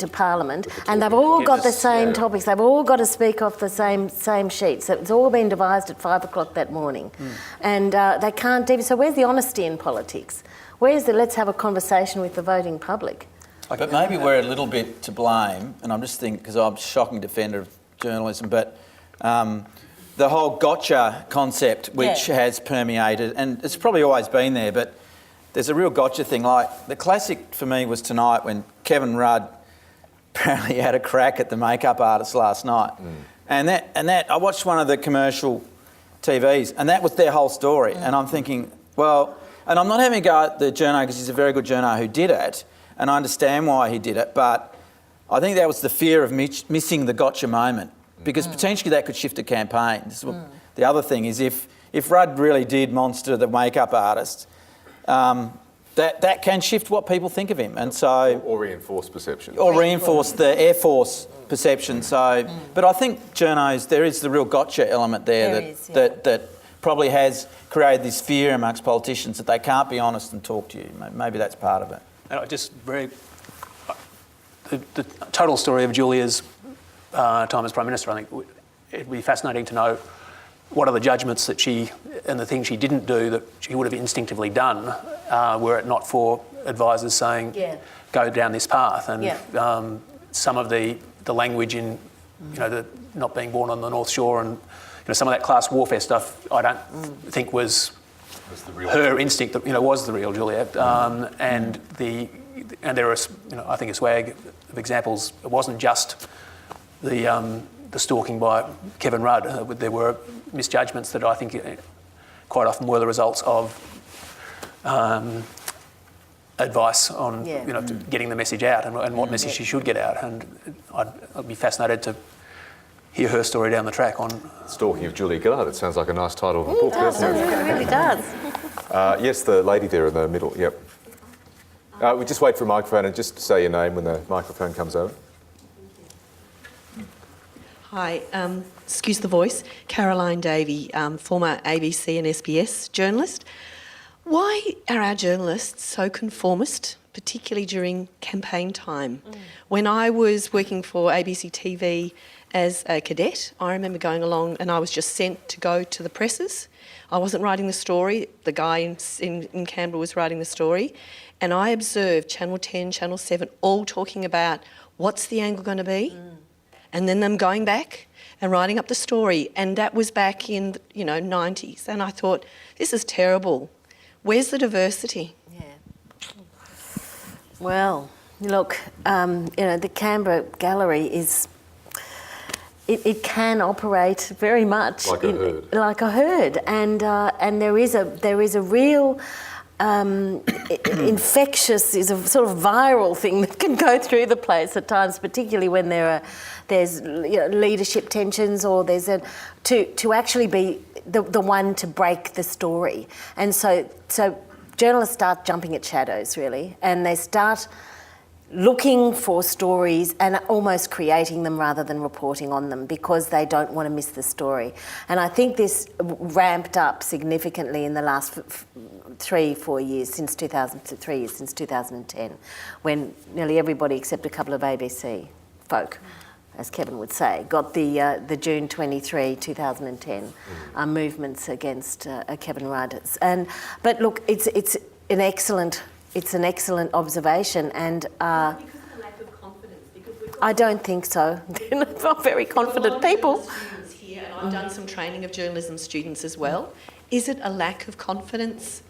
Parliament, and they've all got the same topics. They've all got to speak off the same sheets. It's all been devised at 5 o'clock that morning, and they can't. So where's the honesty in politics? Where's the let's have a conversation with the voting public? But maybe we're a little bit to blame, and I'm just thinking, because I'm a shocking defender of journalism, but the whole gotcha concept, which has permeated, and it's probably always been there, but there's a real gotcha thing. Like, the classic for me was tonight when Kevin Rudd apparently had a crack at the makeup artist last night. And that I watched one of the commercial TVs, and that was their whole story. And I'm thinking, well, and I'm not having a go at the journo because he's a very good journo who did it, and I understand why he did it, but I think that was the fear of missing the gotcha moment, because potentially that could shift a campaign. The other thing is if Rudd really did monster the makeup artist, that can shift what people think of him, and so Or reinforce perception. or reinforce the Air Force perception. So, but I think journos, there is the real gotcha element there, that probably has created this fear amongst politicians that they can't be honest and talk to you. Maybe that's part of it. And the total story of Julia's time as Prime Minister, I think it'd be fascinating to know what are the judgments that she and the things she didn't do that she would have instinctively done were it not for advisors saying go down this path, and some of the language in the not being born on the North Shore and some of that class warfare stuff I don't think was her instinct that was the real Julia, and there are I think a swag of examples. It wasn't just the stalking by Kevin Rudd. There were misjudgments that I think quite often were the results of advice on getting the message out and what message she should get out. And I'd be fascinated to hear her story down the track on Stalking of Julia Gillard. It sounds like a nice title of a book, doesn't it? It really does. Yes, the lady there in the middle. Yep. We just wait for a microphone and just say your name when the microphone comes over. Hi, excuse the voice. Caroline Davey, former ABC and SBS journalist. Why are our journalists so conformist, particularly during campaign time? When I was working for ABC TV as a cadet, I remember going along and I was just sent to go to the presses. I wasn't writing the story. The guy in Canberra was writing the story. And I observed Channel 10, Channel 7 all talking about what's the angle going to be, and then them going back and writing up the story. And that was back in, 90s. And I thought, this is terrible. Where's the diversity? Yeah. Well, look, the Canberra Gallery is... It can operate very much like a herd, and there is a real infectious, is a sort of viral thing that can go through the place at times, particularly when there's leadership tensions, or there's to actually be the one to break the story, and so journalists start jumping at shadows really, and they start looking for stories and almost creating them rather than reporting on them because they don't want to miss the story. And I think this ramped up significantly in the last 3-4 years, since 2010, when nearly everybody except a couple of ABC folk, as Kevin would say, got the June 23, 2010 movements against Kevin Rudd. But look, it's an excellent observation, and because of the lack of confidence. I don't think so. They're not very confident people. Students here, and I've done some training of journalism students as well. Is it a lack of confidence?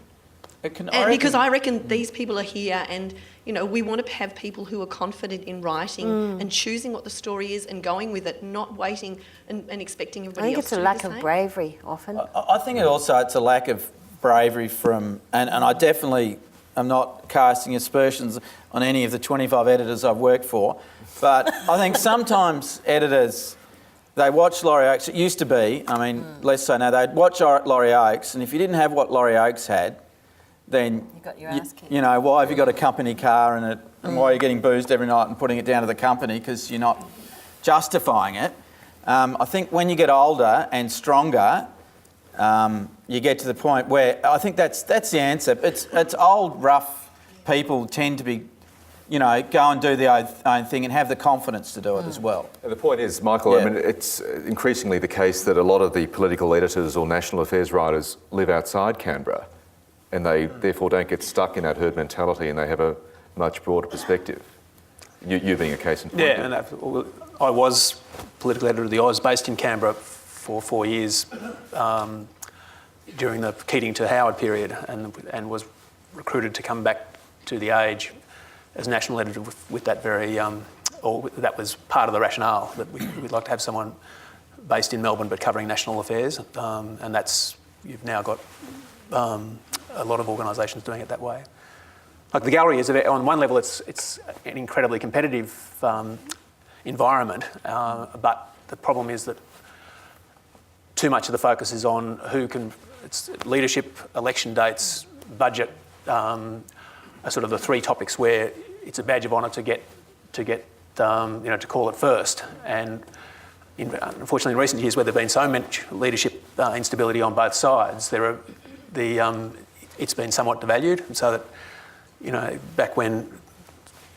Because I reckon these people are here, and we want to have people who are confident in writing and choosing what the story is and going with it, not waiting and expecting everybody else to do the same. I think it's a lack of bravery often. I think it's a lack of bravery from, and I definitely. I'm not casting aspersions on any of the 25 editors I've worked for, but I think sometimes editors, they watch Laurie Oakes. It used to be, less so now, they'd watch Laurie Oakes, and if you didn't have what Laurie Oakes had, then, you got your ass kicked. Why have you got a company car and why are you getting boozed every night and putting it down to the company because you're not justifying it. I think when you get older and stronger, you get to the point where I think that's the answer. It's old, rough people tend to be, go and do their own thing and have the confidence to do it as well. And the point is, Michael, it's increasingly the case that a lot of the political editors or national affairs writers live outside Canberra, and they therefore don't get stuck in that herd mentality, and they have a much broader perspective. You being a case in point. Yeah, and I was political editor of the Oz, based in Canberra for 4 years. During the Keating to Howard period, and was recruited to come back to The Age as national editor with that that was part of the rationale, that we'd like to have someone based in Melbourne but covering national affairs, and you've now got a lot of organisations doing it that way. Like the gallery is, on one level, it's an incredibly competitive environment, but the problem is that too much of the focus is on it's leadership, election dates, budget, are sort of the three topics where it's a badge of honour to call it first. And unfortunately, in recent years, where there's been so much leadership instability on both sides, it's been somewhat devalued. And so that, back when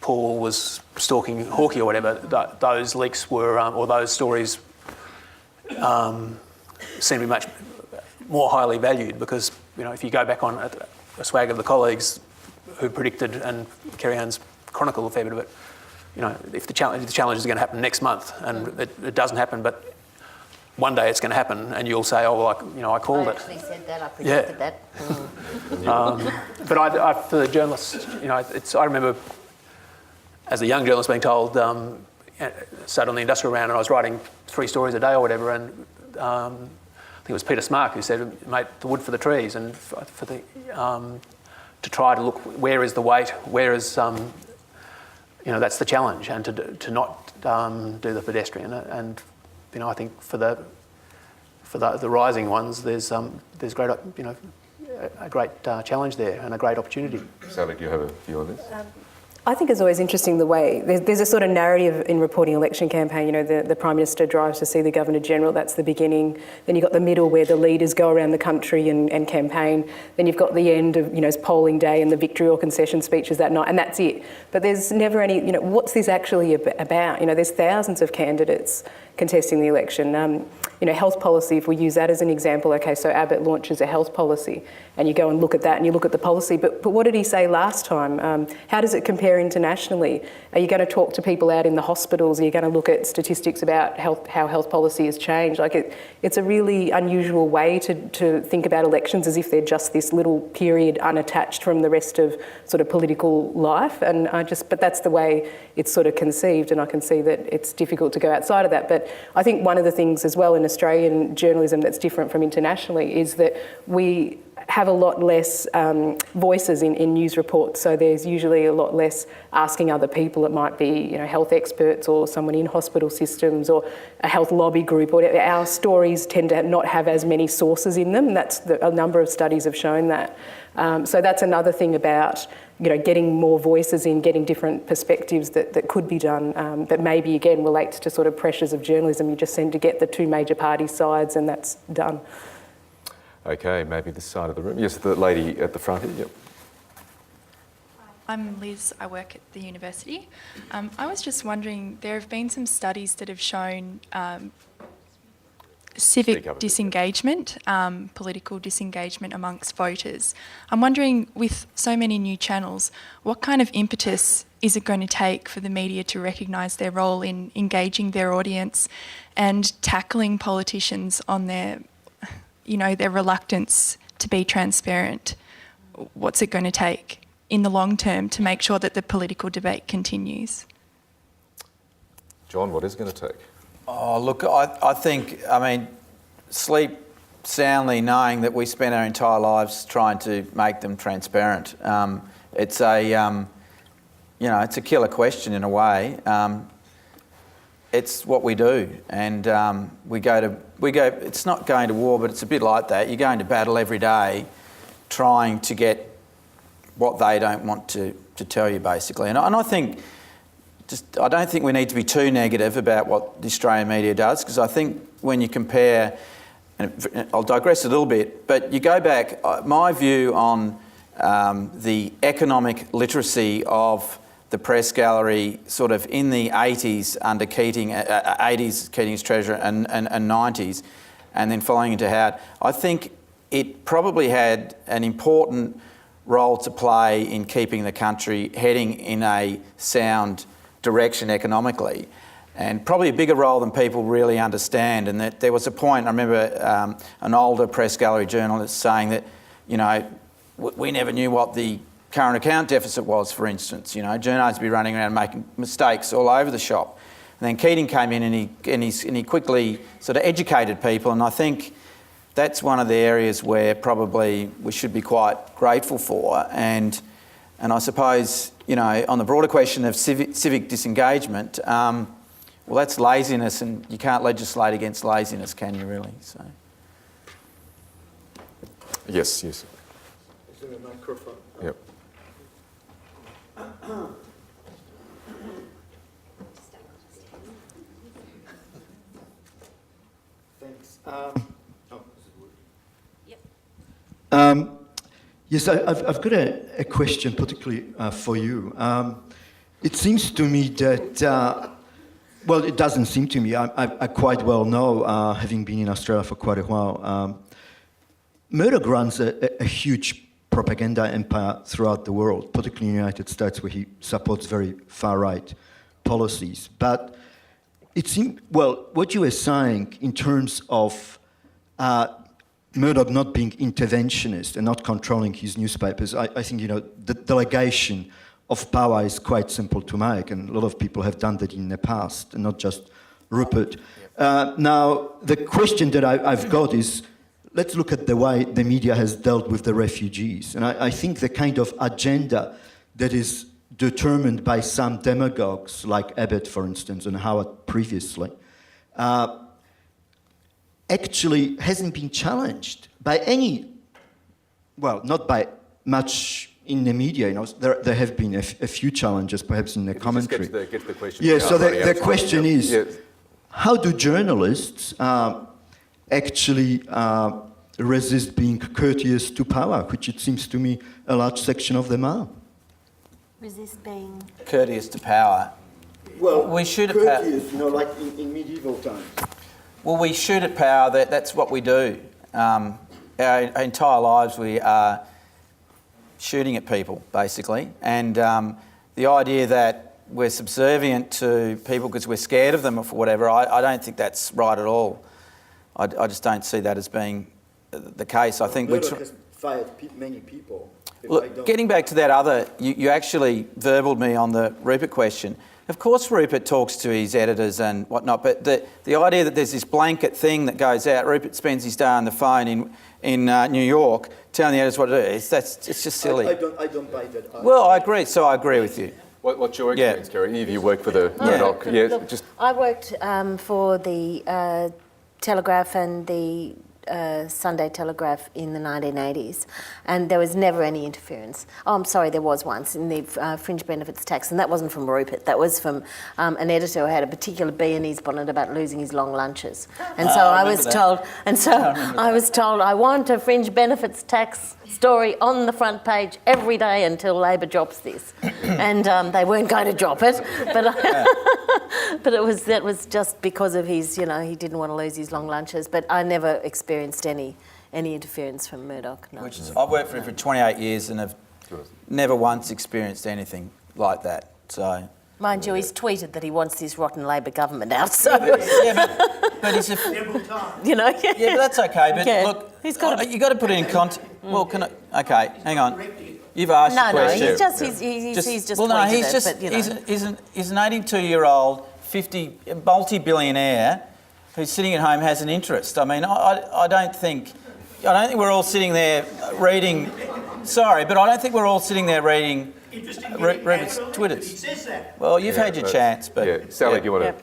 Paul was stalking Hawkey or whatever, those leaks were, or those stories seem to be much more highly valued, because, if you go back on a swag of the colleagues who predicted, and Kerry-Anne's chronicled a fair bit of it, if the challenge is going to happen next month, and it doesn't happen, but one day it's going to happen, and you'll say, "Oh, well, I called it." I actually said that. I predicted that. But I, for the journalists, I remember as a young journalist being told, started on the industrial round, and I was writing 3 stories a day or whatever, and I think it was Peter Smark who said, "Mate, the wood for the trees," and for the to try to look where is the weight, where is that's the challenge, and to not do the pedestrian. And I think for the rising ones, there's great a great challenge there and a great opportunity. Sally, do you have a view on this? I think it's always interesting the way there's a sort of narrative in reporting election campaign. The Prime Minister drives to see the Governor-General, that's the beginning. Then you've got the middle where the leaders go around the country and campaign. Then you've got the end of, it's polling day and the victory or concession speeches that night, and that's it. But there's never any, what's this actually about? There's thousands of candidates contesting the election. Health policy, if we use that as an example, okay, so Abbott launches a health policy and you go and look at that and you look at the policy, but what did he say last time? How does it compare internationally? Are you going to talk to people out in the hospitals? Are you going to look at statistics about how health policy has changed? It's a really unusual way to think about elections, as if they're just this little period unattached from the rest of sort of political life. But that's the way it's sort of conceived, and I can see that it's difficult to go outside of that. But I think one of the things as well in Australian journalism that's different from internationally is that we have a lot less voices in news reports, so there's usually a lot less asking other people. It might be health experts or someone in hospital systems or a health lobby group. Or our stories tend to not have as many sources in them. A number of studies have shown that. So that's another thing about getting more voices in, getting different perspectives that could be done, but maybe again relates to sort of pressures of journalism. You just seem to get the 2 major party sides and that's done. Okay, maybe this side of the room. Yes, the lady at the front here. Yep. I'm Liz, I work at the university. I was just wondering, there have been some studies that have shown civic disengagement, political disengagement amongst voters. I'm wondering, with so many new channels, what kind of impetus is it going to take for the media to recognise their role in engaging their audience and tackling politicians on their reluctance to be transparent? What's it going to take in the long term to make sure that the political debate continues? John, what is it going to take? Oh, look, I think, sleep soundly knowing that we spend our entire lives trying to make them transparent. It's a killer question in a way. It's what we do, and it's not going to war, but it's a bit like that. You're going to battle every day trying to get what they don't want to tell you, basically. And I think, I don't think we need to be too negative about what the Australian media does, because I think when you compare, and I'll digress a little bit, but you go back, my view on the economic literacy of the press gallery sort of in the 80s under Keating, 80s Keating's Treasurer and 90s, and then following into Howard, I think it probably had an important role to play in keeping the country heading in a sound direction economically, and probably a bigger role than people really understand. And that there was a point, I remember an older press gallery journalist saying that, we never knew what the current account deficit was, for instance. Journos would be running around making mistakes all over the shop. And then Keating came in and he quickly sort of educated people, and I think that's one of the areas where probably we should be quite grateful for. And I suppose, on the broader question of civic disengagement, well, that's laziness, and you can't legislate against laziness, can you really? So. Yes. Is there a microphone? Yep. Thanks. Yes, I've got a question particularly for you. It seems to me that, well, it doesn't seem to me, I quite well know, having been in Australia for quite a while, Murdoch runs a huge propaganda empire throughout the world, particularly in the United States, where he supports very far-right policies. But it seemed, well, what you were saying in terms of Murdoch not being interventionist and not controlling his newspapers, I think, the delegation of power is quite simple to make, and a lot of people have done that in the past, and not just Rupert. Now, the question that I've got is, let's look at the way the media has dealt with the refugees. And I think the kind of agenda that is determined by some demagogues, like Abbott, for instance, and Howard previously, actually hasn't been challenged by any, well, not by much in the media. There have been a few challenges, perhaps in the commentary. Get to the question. Yeah, so the question is, how do journalists actually resist being courteous to power, which it seems to me a large section of them are? Resist being courteous to power. Well, we should courteous, like in medieval times. Well, we shoot at power. That's what we do. Our entire lives we are shooting at people, basically. And the idea that we're subservient to people because we're scared of them or for whatever, I don't think that's right at all. I just don't see that as being the case. I think Murdoch has fired many people. Look, getting back to that other, you actually verbaled me on the Rupert question. Of course Rupert talks to his editors and whatnot, but the idea that there's this blanket thing that goes out, Rupert spends his day on the phone in New York telling the editors what to do, it's just silly. I don't buy that either. Well, I agree with you. What's your experience, Kerry? You work for the Murdoch. I worked for the Telegraph and the Sunday Telegraph in the 1980s, and there was never any interference. Oh, I'm sorry, there was once in the fringe benefits tax, and that wasn't from Rupert. That was from an editor who had a particular bee in his bonnet about losing his long lunches. And so I was told, I want a fringe benefits tax story on the front page every day until Labor drops this. And they weren't going to drop it, but but that was just because of his, he didn't want to lose his long lunches. But I never experienced any interference from Murdoch. No. I've worked for him for 28 years and have never once experienced anything like that. So. Mind you, he's tweeted that he wants this rotten Labor government out. So but he's yeah, but that's okay. But look, you've got to put it in context. Well, okay, hang on. You've asked a question. No, he's just tweeted it. He's an 82-year-old, multi-billionaire who's sitting at home has an interest. I mean, I don't think we're all sitting there reading. Sorry, but I don't think we're all sitting there reading Rupert's Twitters. Well, you've had your chance, but Sally, you want to?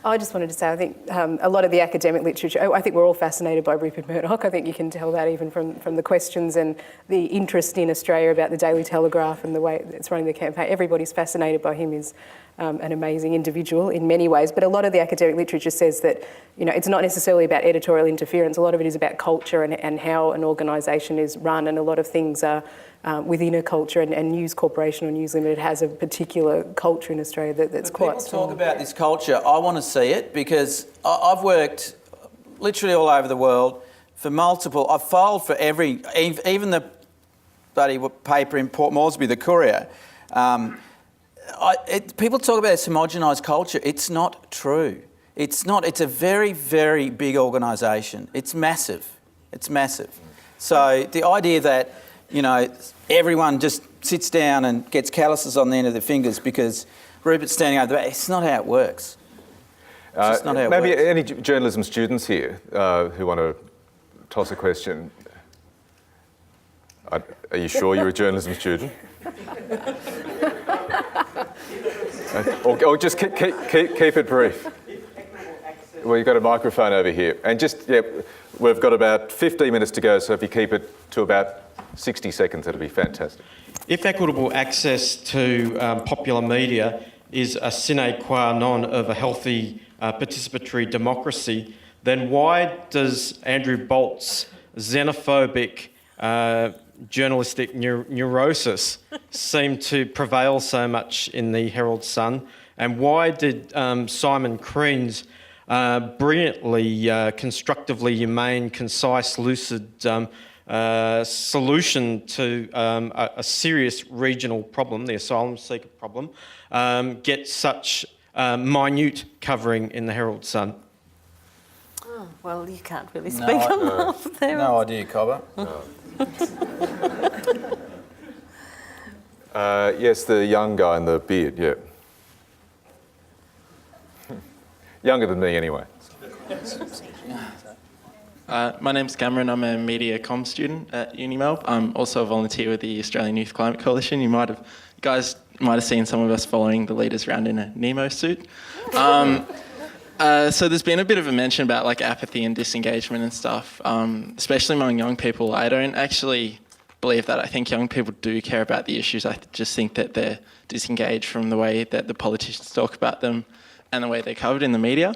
I just wanted to say, I think a lot of the academic literature, I think we're all fascinated by Rupert Murdoch. I think you can tell that even from the questions and the interest in Australia about the Daily Telegraph and the way it's running the campaign. Everybody's fascinated by him. He's an amazing individual in many ways. But a lot of the academic literature says that, it's not necessarily about editorial interference. A lot of it is about culture and how an organisation is run, and a lot of things are within a culture, and News Corporation or News Limited has a particular culture in Australia that's quite strong. People talk about this culture. I want to see it because I've worked literally all over the world for multiple. I've filed for even the bloody paper in Port Moresby, the Courier. People talk about this homogenised culture. It's not true. It's not. It's a very, very big organisation. It's massive. So the idea that everyone just sits down and gets calluses on the end of their fingers because Rupert's standing over the back. It's not how it works. It's just not how it works. Maybe any journalism students here who want to toss a question? Are you sure you're a journalism student? Or just keep it brief. We've got a microphone over here. And just, we've got about 15 minutes to go, so if you keep it to about 60 seconds, it'll be fantastic. If equitable access to popular media is a sine qua non of a healthy participatory democracy, then why does Andrew Bolt's xenophobic journalistic neurosis seem to prevail so much in the Herald Sun? And why did Simon Crean's brilliantly, constructively humane, concise, lucid solution to a serious regional problem, the asylum seeker problem, get such minute covering in the Herald Sun? Oh, well, you can't really speak on behalf of them. No idea, Cobber. No. Yes, the young guy in the beard, yeah. Younger than me, anyway. My name's Cameron. I'm a media comm student at UniMelb. I'm also a volunteer with the Australian Youth Climate Coalition. You guys might have seen some of us following the leaders around in a Nemo suit. So there's been a bit of a mention about like apathy and disengagement and stuff, especially among young people. I don't actually believe that. I think young people do care about the issues. I just think that they're disengaged from the way that the politicians talk about them and the way they're covered in the media.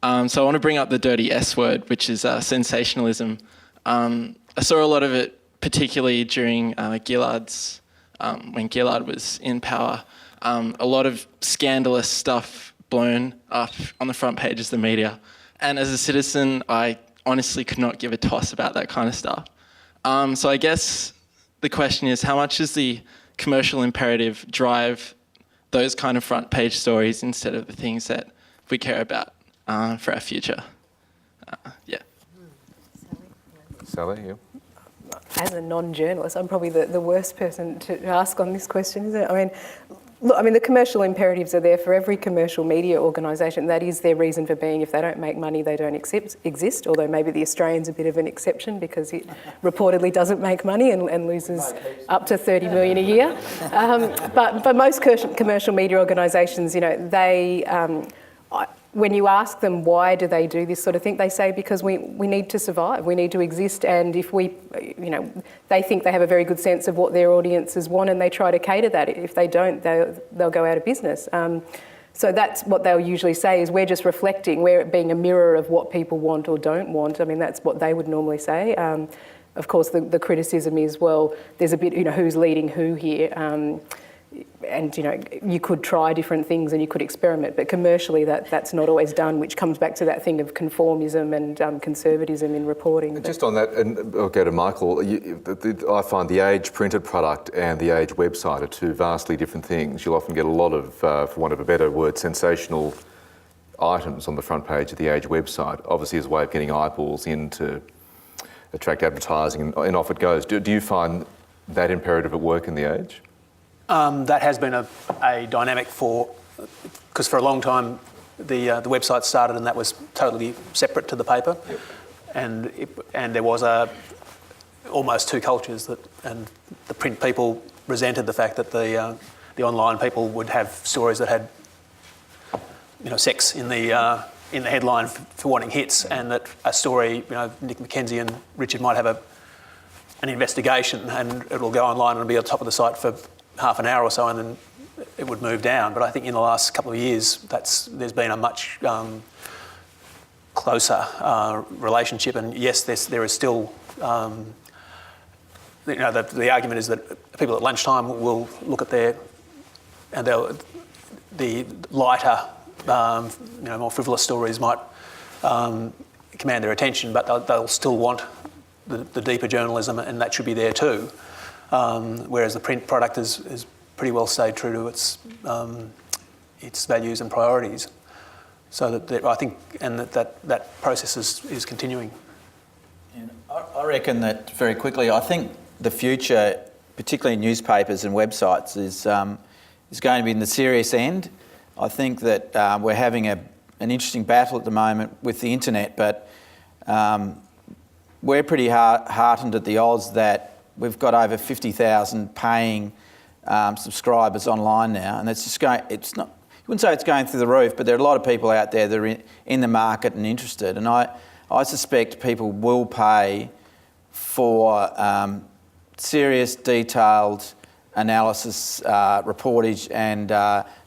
So I want to bring up the dirty S word, which is sensationalism. I saw a lot of it, particularly during Gillard's, when Gillard was in power. A lot of scandalous stuff blown up on the front pages of the media. And as a citizen, I honestly could not give a toss about that kind of stuff. So I guess the question is, how much does the commercial imperative drive those kind of front page stories instead of the things that we care about for our future? Yeah. Sally, you? As a non-journalist, I'm probably the worst person to ask on this question, isn't it? I mean, look, the commercial imperatives are there for every commercial media organisation. That is their reason for being. If they don't make money, they don't exist, although maybe the Australian's a bit of an exception because it reportedly doesn't make money and loses up to 30 million a year. But most commercial media organisations, they... when you ask them why do they do this sort of thing, they say because we need to survive, we need to exist, and if we, they think they have a very good sense of what their audiences want and they try to cater that. If they don't, they'll go out of business. So that's what they'll usually say is we're just reflecting, we're being a mirror of what people want or don't want. That's what they would normally say. Of course, the criticism is, well, there's a bit, who's leading who here. And you could try different things and you could experiment, but commercially that's not always done, which comes back to that thing of conformism and conservatism in reporting. Just on that, and I'll go to Michael, I find the Age printed product and the Age website are two vastly different things. You'll often get a lot of, for want of a better word, sensational items on the front page of the Age website, obviously as a way of getting eyeballs in to attract advertising, and off it goes. Do you find that imperative at work in the Age? That has been a dynamic because for a long time the website started and that was totally separate to the paper, yep. and there was almost two cultures and the print people resented the fact that the online people would have stories that had sex in the headline for wanting hits, and that a story Nick McKenzie and Richard might have an investigation and it'll go online and it'll be on top of the site for half an hour or so and then it would move down. But I think in the last couple of years there's been a much closer relationship, and yes, there is still the argument is that people at lunchtime will look at the lighter more frivolous stories might command their attention, but they'll still want the deeper journalism, and that should be there too. Whereas the print product is pretty well stayed true to its values and priorities. So that I think, and that process is continuing. I reckon that very quickly. I think the future, particularly in newspapers and websites, is going to be in the serious end. I think that we're having an interesting battle at the moment with the internet, but we're pretty heartened at the odds that we've got over 50,000 paying subscribers online now, and it's just going. It's not. wouldn't say it's going through the roof, but there are a lot of people out there that are in the market and interested. And I suspect people will pay for serious, detailed analysis, reportage and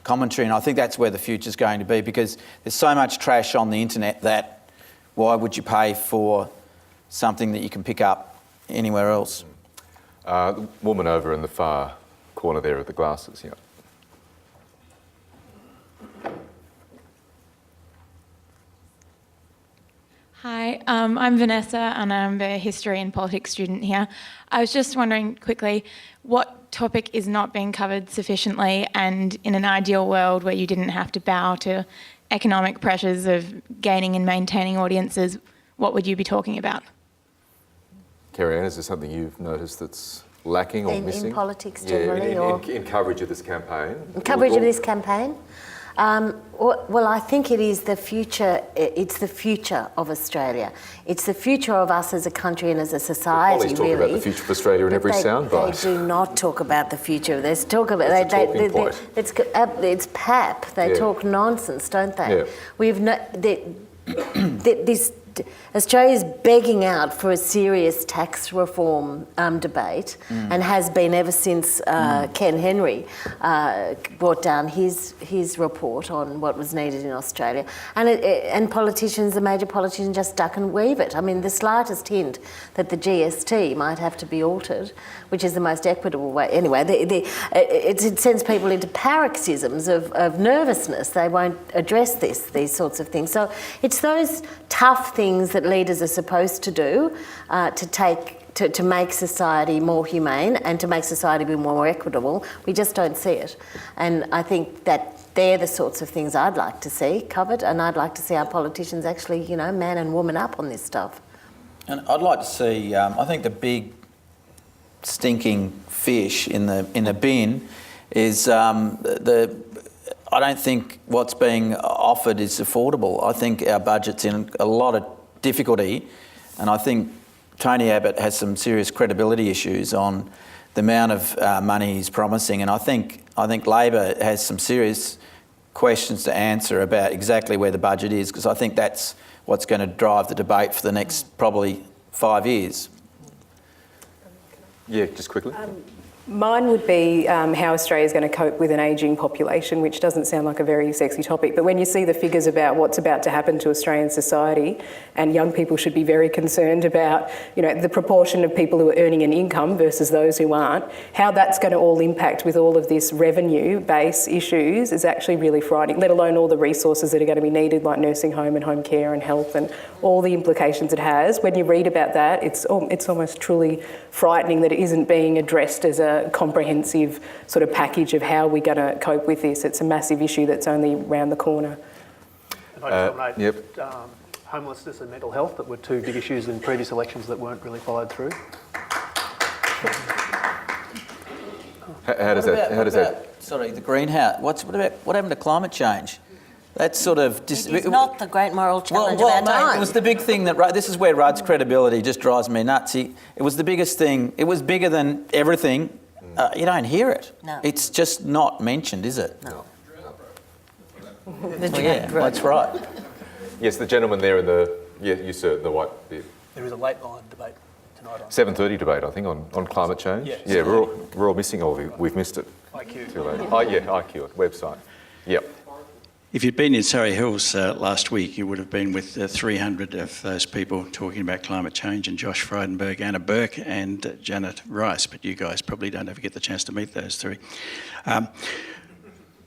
commentary. And I think that's where the future's going to be, because there's so much trash on the internet that why would you pay for something that you can pick up anywhere else? The woman over in the far corner there with the glasses, yeah. Hi, I'm Vanessa and I'm the history and politics student here. I was just wondering quickly, what topic is not being covered sufficiently, and in an ideal world where you didn't have to bow to economic pressures of gaining and maintaining audiences, what would you be talking about? Kerry-Anne, is there something you've noticed that's lacking or missing? In politics generally? In coverage of this campaign? In coverage of this campaign? Well, I think it is the future. It's the future of Australia. It's the future of us as a country and as a society. Polly's talking about the future of Australia in every soundbite. They do not talk about the future. They talk about it's pap. They talk nonsense, don't they? Yeah. We've this. Australia's begging out for a serious tax reform debate and has been ever since Ken Henry brought down his report on what was needed in Australia. And politicians, the major politicians, just duck and weave it. I mean, the slightest hint that the GST might have to be altered, which is the most equitable way. Anyway, it sends people into paroxysms of nervousness. They won't address these sorts of things. So it's those tough things that leaders are supposed to do to make society more humane and to make society be more equitable. We just don't see it. And I think that they're the sorts of things I'd like to see covered, and I'd like to see our politicians actually, man and woman up on this stuff. And I'd like to see, I think the big stinking fish in the bin is I don't think what's being offered is affordable. I think our budget's in a lot of difficulty, and I think Tony Abbott has some serious credibility issues on the amount of money he's promising, and I think Labor has some serious questions to answer about exactly where the budget is, because I think that's what's going to drive the debate for the next probably 5 years. Yeah, just quickly. Mine would be how Australia is going to cope with an ageing population, which doesn't sound like a very sexy topic. But when you see the figures about what's about to happen to Australian society, and young people should be very concerned about, the proportion of people who are earning an income versus those who aren't, how that's going to all impact with all of this revenue base issues is actually really frightening, let alone all the resources that are going to be needed, like nursing home and home care and health and all the implications it has. When you read about that, it's almost truly frightening that it isn't being addressed as a comprehensive sort of package of how we're going to cope with this. It's a massive issue that's only around the corner. Homelessness and mental health, that were two big issues in previous elections that weren't really followed through. How does that? Sorry, the greenhouse. What happened to climate change? That's sort of... It's not the great moral challenge of our time. It was the big thing that... This is where Rudd's credibility just drives me nuts. It was the biggest thing. It was bigger than everything. You don't hear it. No. It's just not mentioned, is it? No. That's right. Yes, the gentleman there in the... Yeah, you sir, the white beard. There is a late line debate tonight on... 7:30 debate, I think, on climate change. Yeah, we're all missing all of it. We've missed it. IQ. Too late. Oh, yeah, IQ, website. Yep. If you'd been in Surrey Hills last week, you would have been with 300 of those people talking about climate change, and Josh Frydenberg, Anna Burke and Janet Rice, but you guys probably don't ever get the chance to meet those three.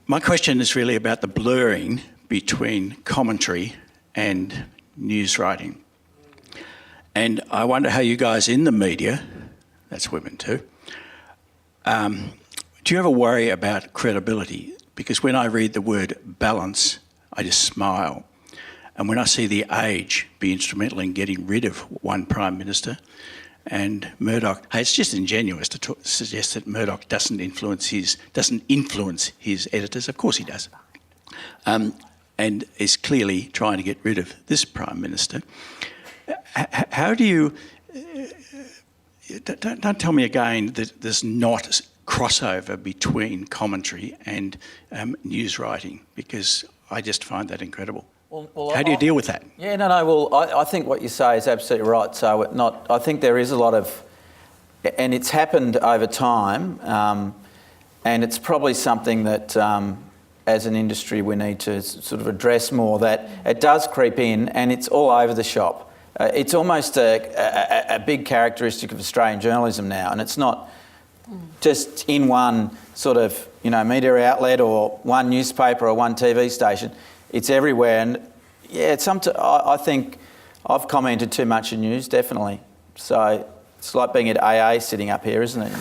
My question is really about the blurring between commentary and news writing. And I wonder how you guys in the media, that's women too, do you ever worry about credibility? Because when I read the word balance, I just smile. And when I see the Age be instrumental in getting rid of one Prime Minister, and Murdoch, hey, it's just ingenuous to suggest that Murdoch doesn't influence his editors. Of course he does. And is clearly trying to get rid of this Prime Minister. How do you... Don't tell me again that there's not crossover between commentary and news writing, because I just find that incredible. Well, how do you deal with that? Yeah, no. Well, I think what you say is absolutely right. So I think there is a lot of, and it's happened over time, and it's probably something that, as an industry, we need to sort of address more. That it does creep in, and it's all over the shop. It's almost a big characteristic of Australian journalism now, and it's not just in one sort of media outlet or one newspaper or one TV station. It's everywhere, and yeah, I think I've commented too much in news, definitely. So it's like being at AA sitting up here, isn't it?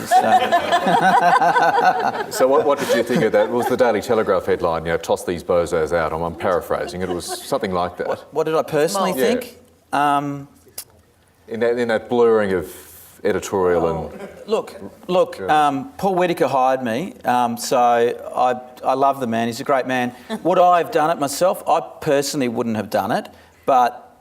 So what did you think of that? It was the Daily Telegraph headline, toss these bozos out. I'm paraphrasing. It was something like that. What did I personally think? In that blurring of editorial and... Look, Paul Whittaker hired me, so I love the man. He's a great man. Would I have done it myself? I personally wouldn't have done it, but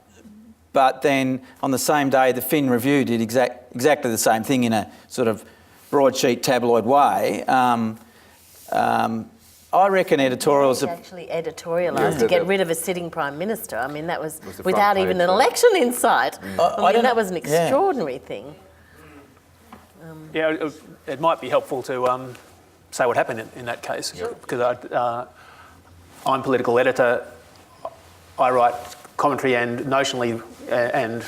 then on the same day, the Fin Review did exactly the same thing in a sort of broadsheet tabloid way. I reckon editorials are... actually editorialised to get rid of a sitting Prime Minister. I mean, that was without even an election in sight. I mean, that was an extraordinary thing. It might be helpful to say what happened in that case, because I'm political editor. I write commentary, and notionally, and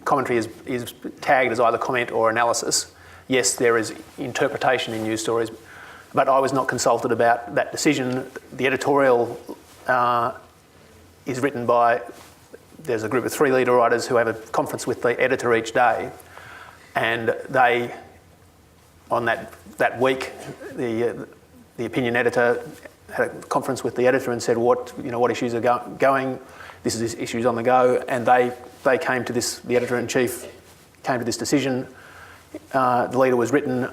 commentary is tagged as either comment or analysis. Yes, there is interpretation in news stories, but I was not consulted about that decision. The editorial is written by, there's a group of 3 leader writers who have a conference with the editor each day, and they, on that week, the opinion editor had a conference with the editor and said what issues are going. This is issues on the go, and they came to this. The editor-in-chief came to this decision. The leader was written,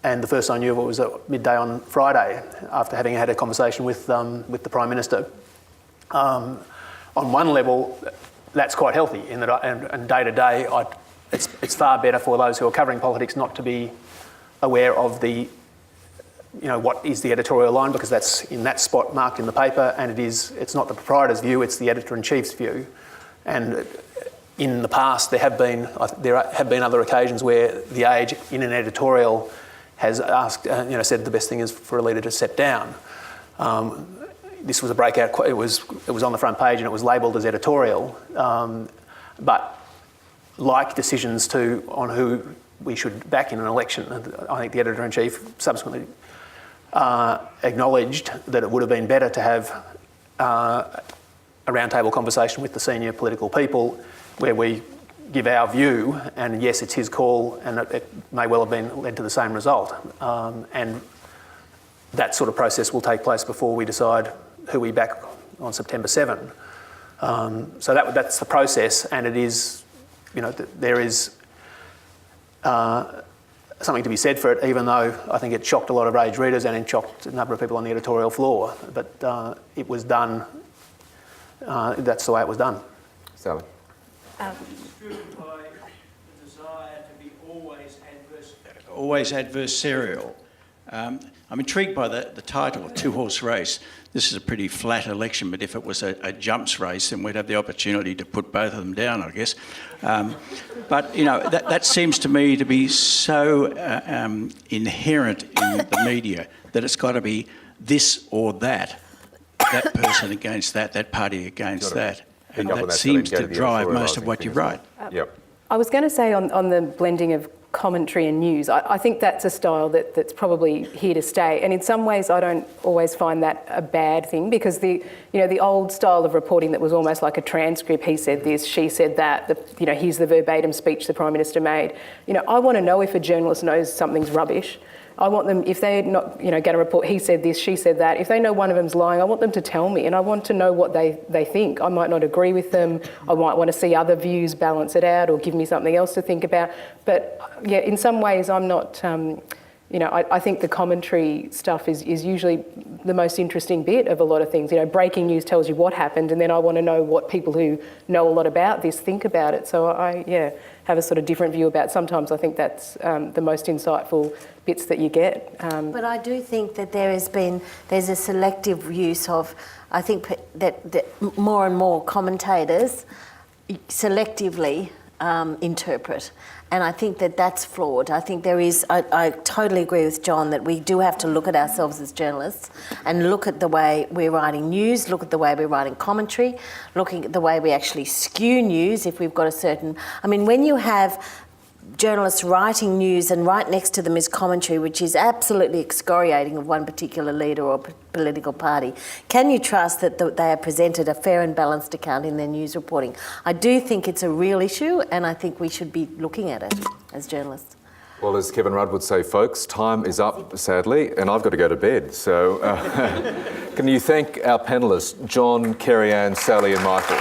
and the first I knew of it was at midday on Friday, after having had a conversation with the Prime Minister. On one level, that's quite healthy in that, and day to day, it's far better for those who are covering politics not to be aware of the, what is the editorial line, because that's in that spot marked in the paper, and it's not the proprietor's view, it's the editor-in-chief's view. And in the past, there have been other occasions where the Age, in an editorial, has asked, said the best thing is for a leader to step down. This was a breakout. It was on the front page and it was labelled as editorial, but like decisions on who we should back in an election, I think the editor-in-chief subsequently acknowledged that it would have been better to have a roundtable conversation with the senior political people where we give our view, and yes, it's his call, and it may well have been led to the same result. And that sort of process will take place before we decide who we back on September 7. So that's the process, and it is, there is something to be said for it, even though I think it shocked a lot of Age readers and it shocked a number of people on the editorial floor. But it was done, that's the way it was done. Sally. Driven by the desire to be always adversarial. I'm intrigued by the title, a 2-horse race. This is a pretty flat election, but if it was a jumps race, then we'd have the opportunity to put both of them down, I guess. But, that seems to me to be so inherent in the media that it's got to be this or that person against that party against that. And that seems to drive most of what you write. Yep. I was going to say on the blending of commentary and news, I think that's a style that's probably here to stay. And in some ways, I don't always find that a bad thing, because the old style of reporting that was almost like a transcript, he said this, she said that, here's the verbatim speech the Prime Minister made. I want to know if a journalist knows something's rubbish. I want them, if they're not, going to report, he said this, she said that, if they know one of them's lying, I want them to tell me, and I want to know what they think. I might not agree with them. I might want to see other views balance it out or give me something else to think about. But yeah, in some ways I'm not You know, I think the commentary stuff is usually the most interesting bit of a lot of things. You know, breaking news tells you what happened, and then I want to know what people who know a lot about this think about it. So I have a sort of different view about. Sometimes I think that's the most insightful bits that you get. But I do think that there's a selective use of. I think that more and more commentators selectively interpret. And I think that that's flawed. I think there is, I totally agree with John that we do have to look at ourselves as journalists and look at the way we're writing news, look at the way we're writing commentary, looking at the way we actually skew news if we've got a certain... I mean, when you have journalists writing news and right next to them is commentary which is absolutely excoriating of one particular leader or political party, can you trust that they are presented a fair and balanced account in their news reporting? I do think it's a real issue and I think we should be looking at it as journalists. Well, as Kevin Rudd would say, folks, time is up, sadly, and I've got to go to bed. So can you thank our panellists, John, Kerry-Anne, Sally and Michael?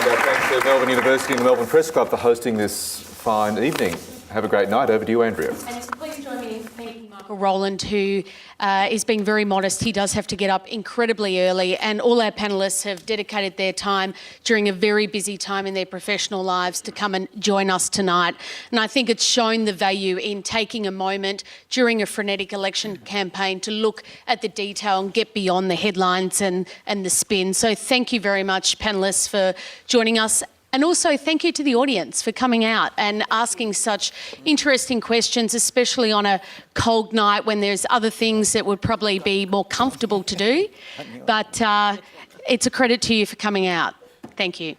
Thanks to Melbourne University and the Melbourne Press Club for hosting this fine evening. Have a great night. Over to you, Andrea. And please join me in thanking Michael Rowland, who is being very modest. He does have to get up incredibly early, and all our panellists have dedicated their time during a very busy time in their professional lives to come and join us tonight. And I think it's shown the value in taking a moment during a frenetic election campaign to look at the detail and get beyond the headlines and the spin. So thank you very much, panellists, for joining us. And also thank you to the audience for coming out and asking such interesting questions, especially on a cold night when there's other things that would probably be more comfortable to do. But it's a credit to you for coming out. Thank you.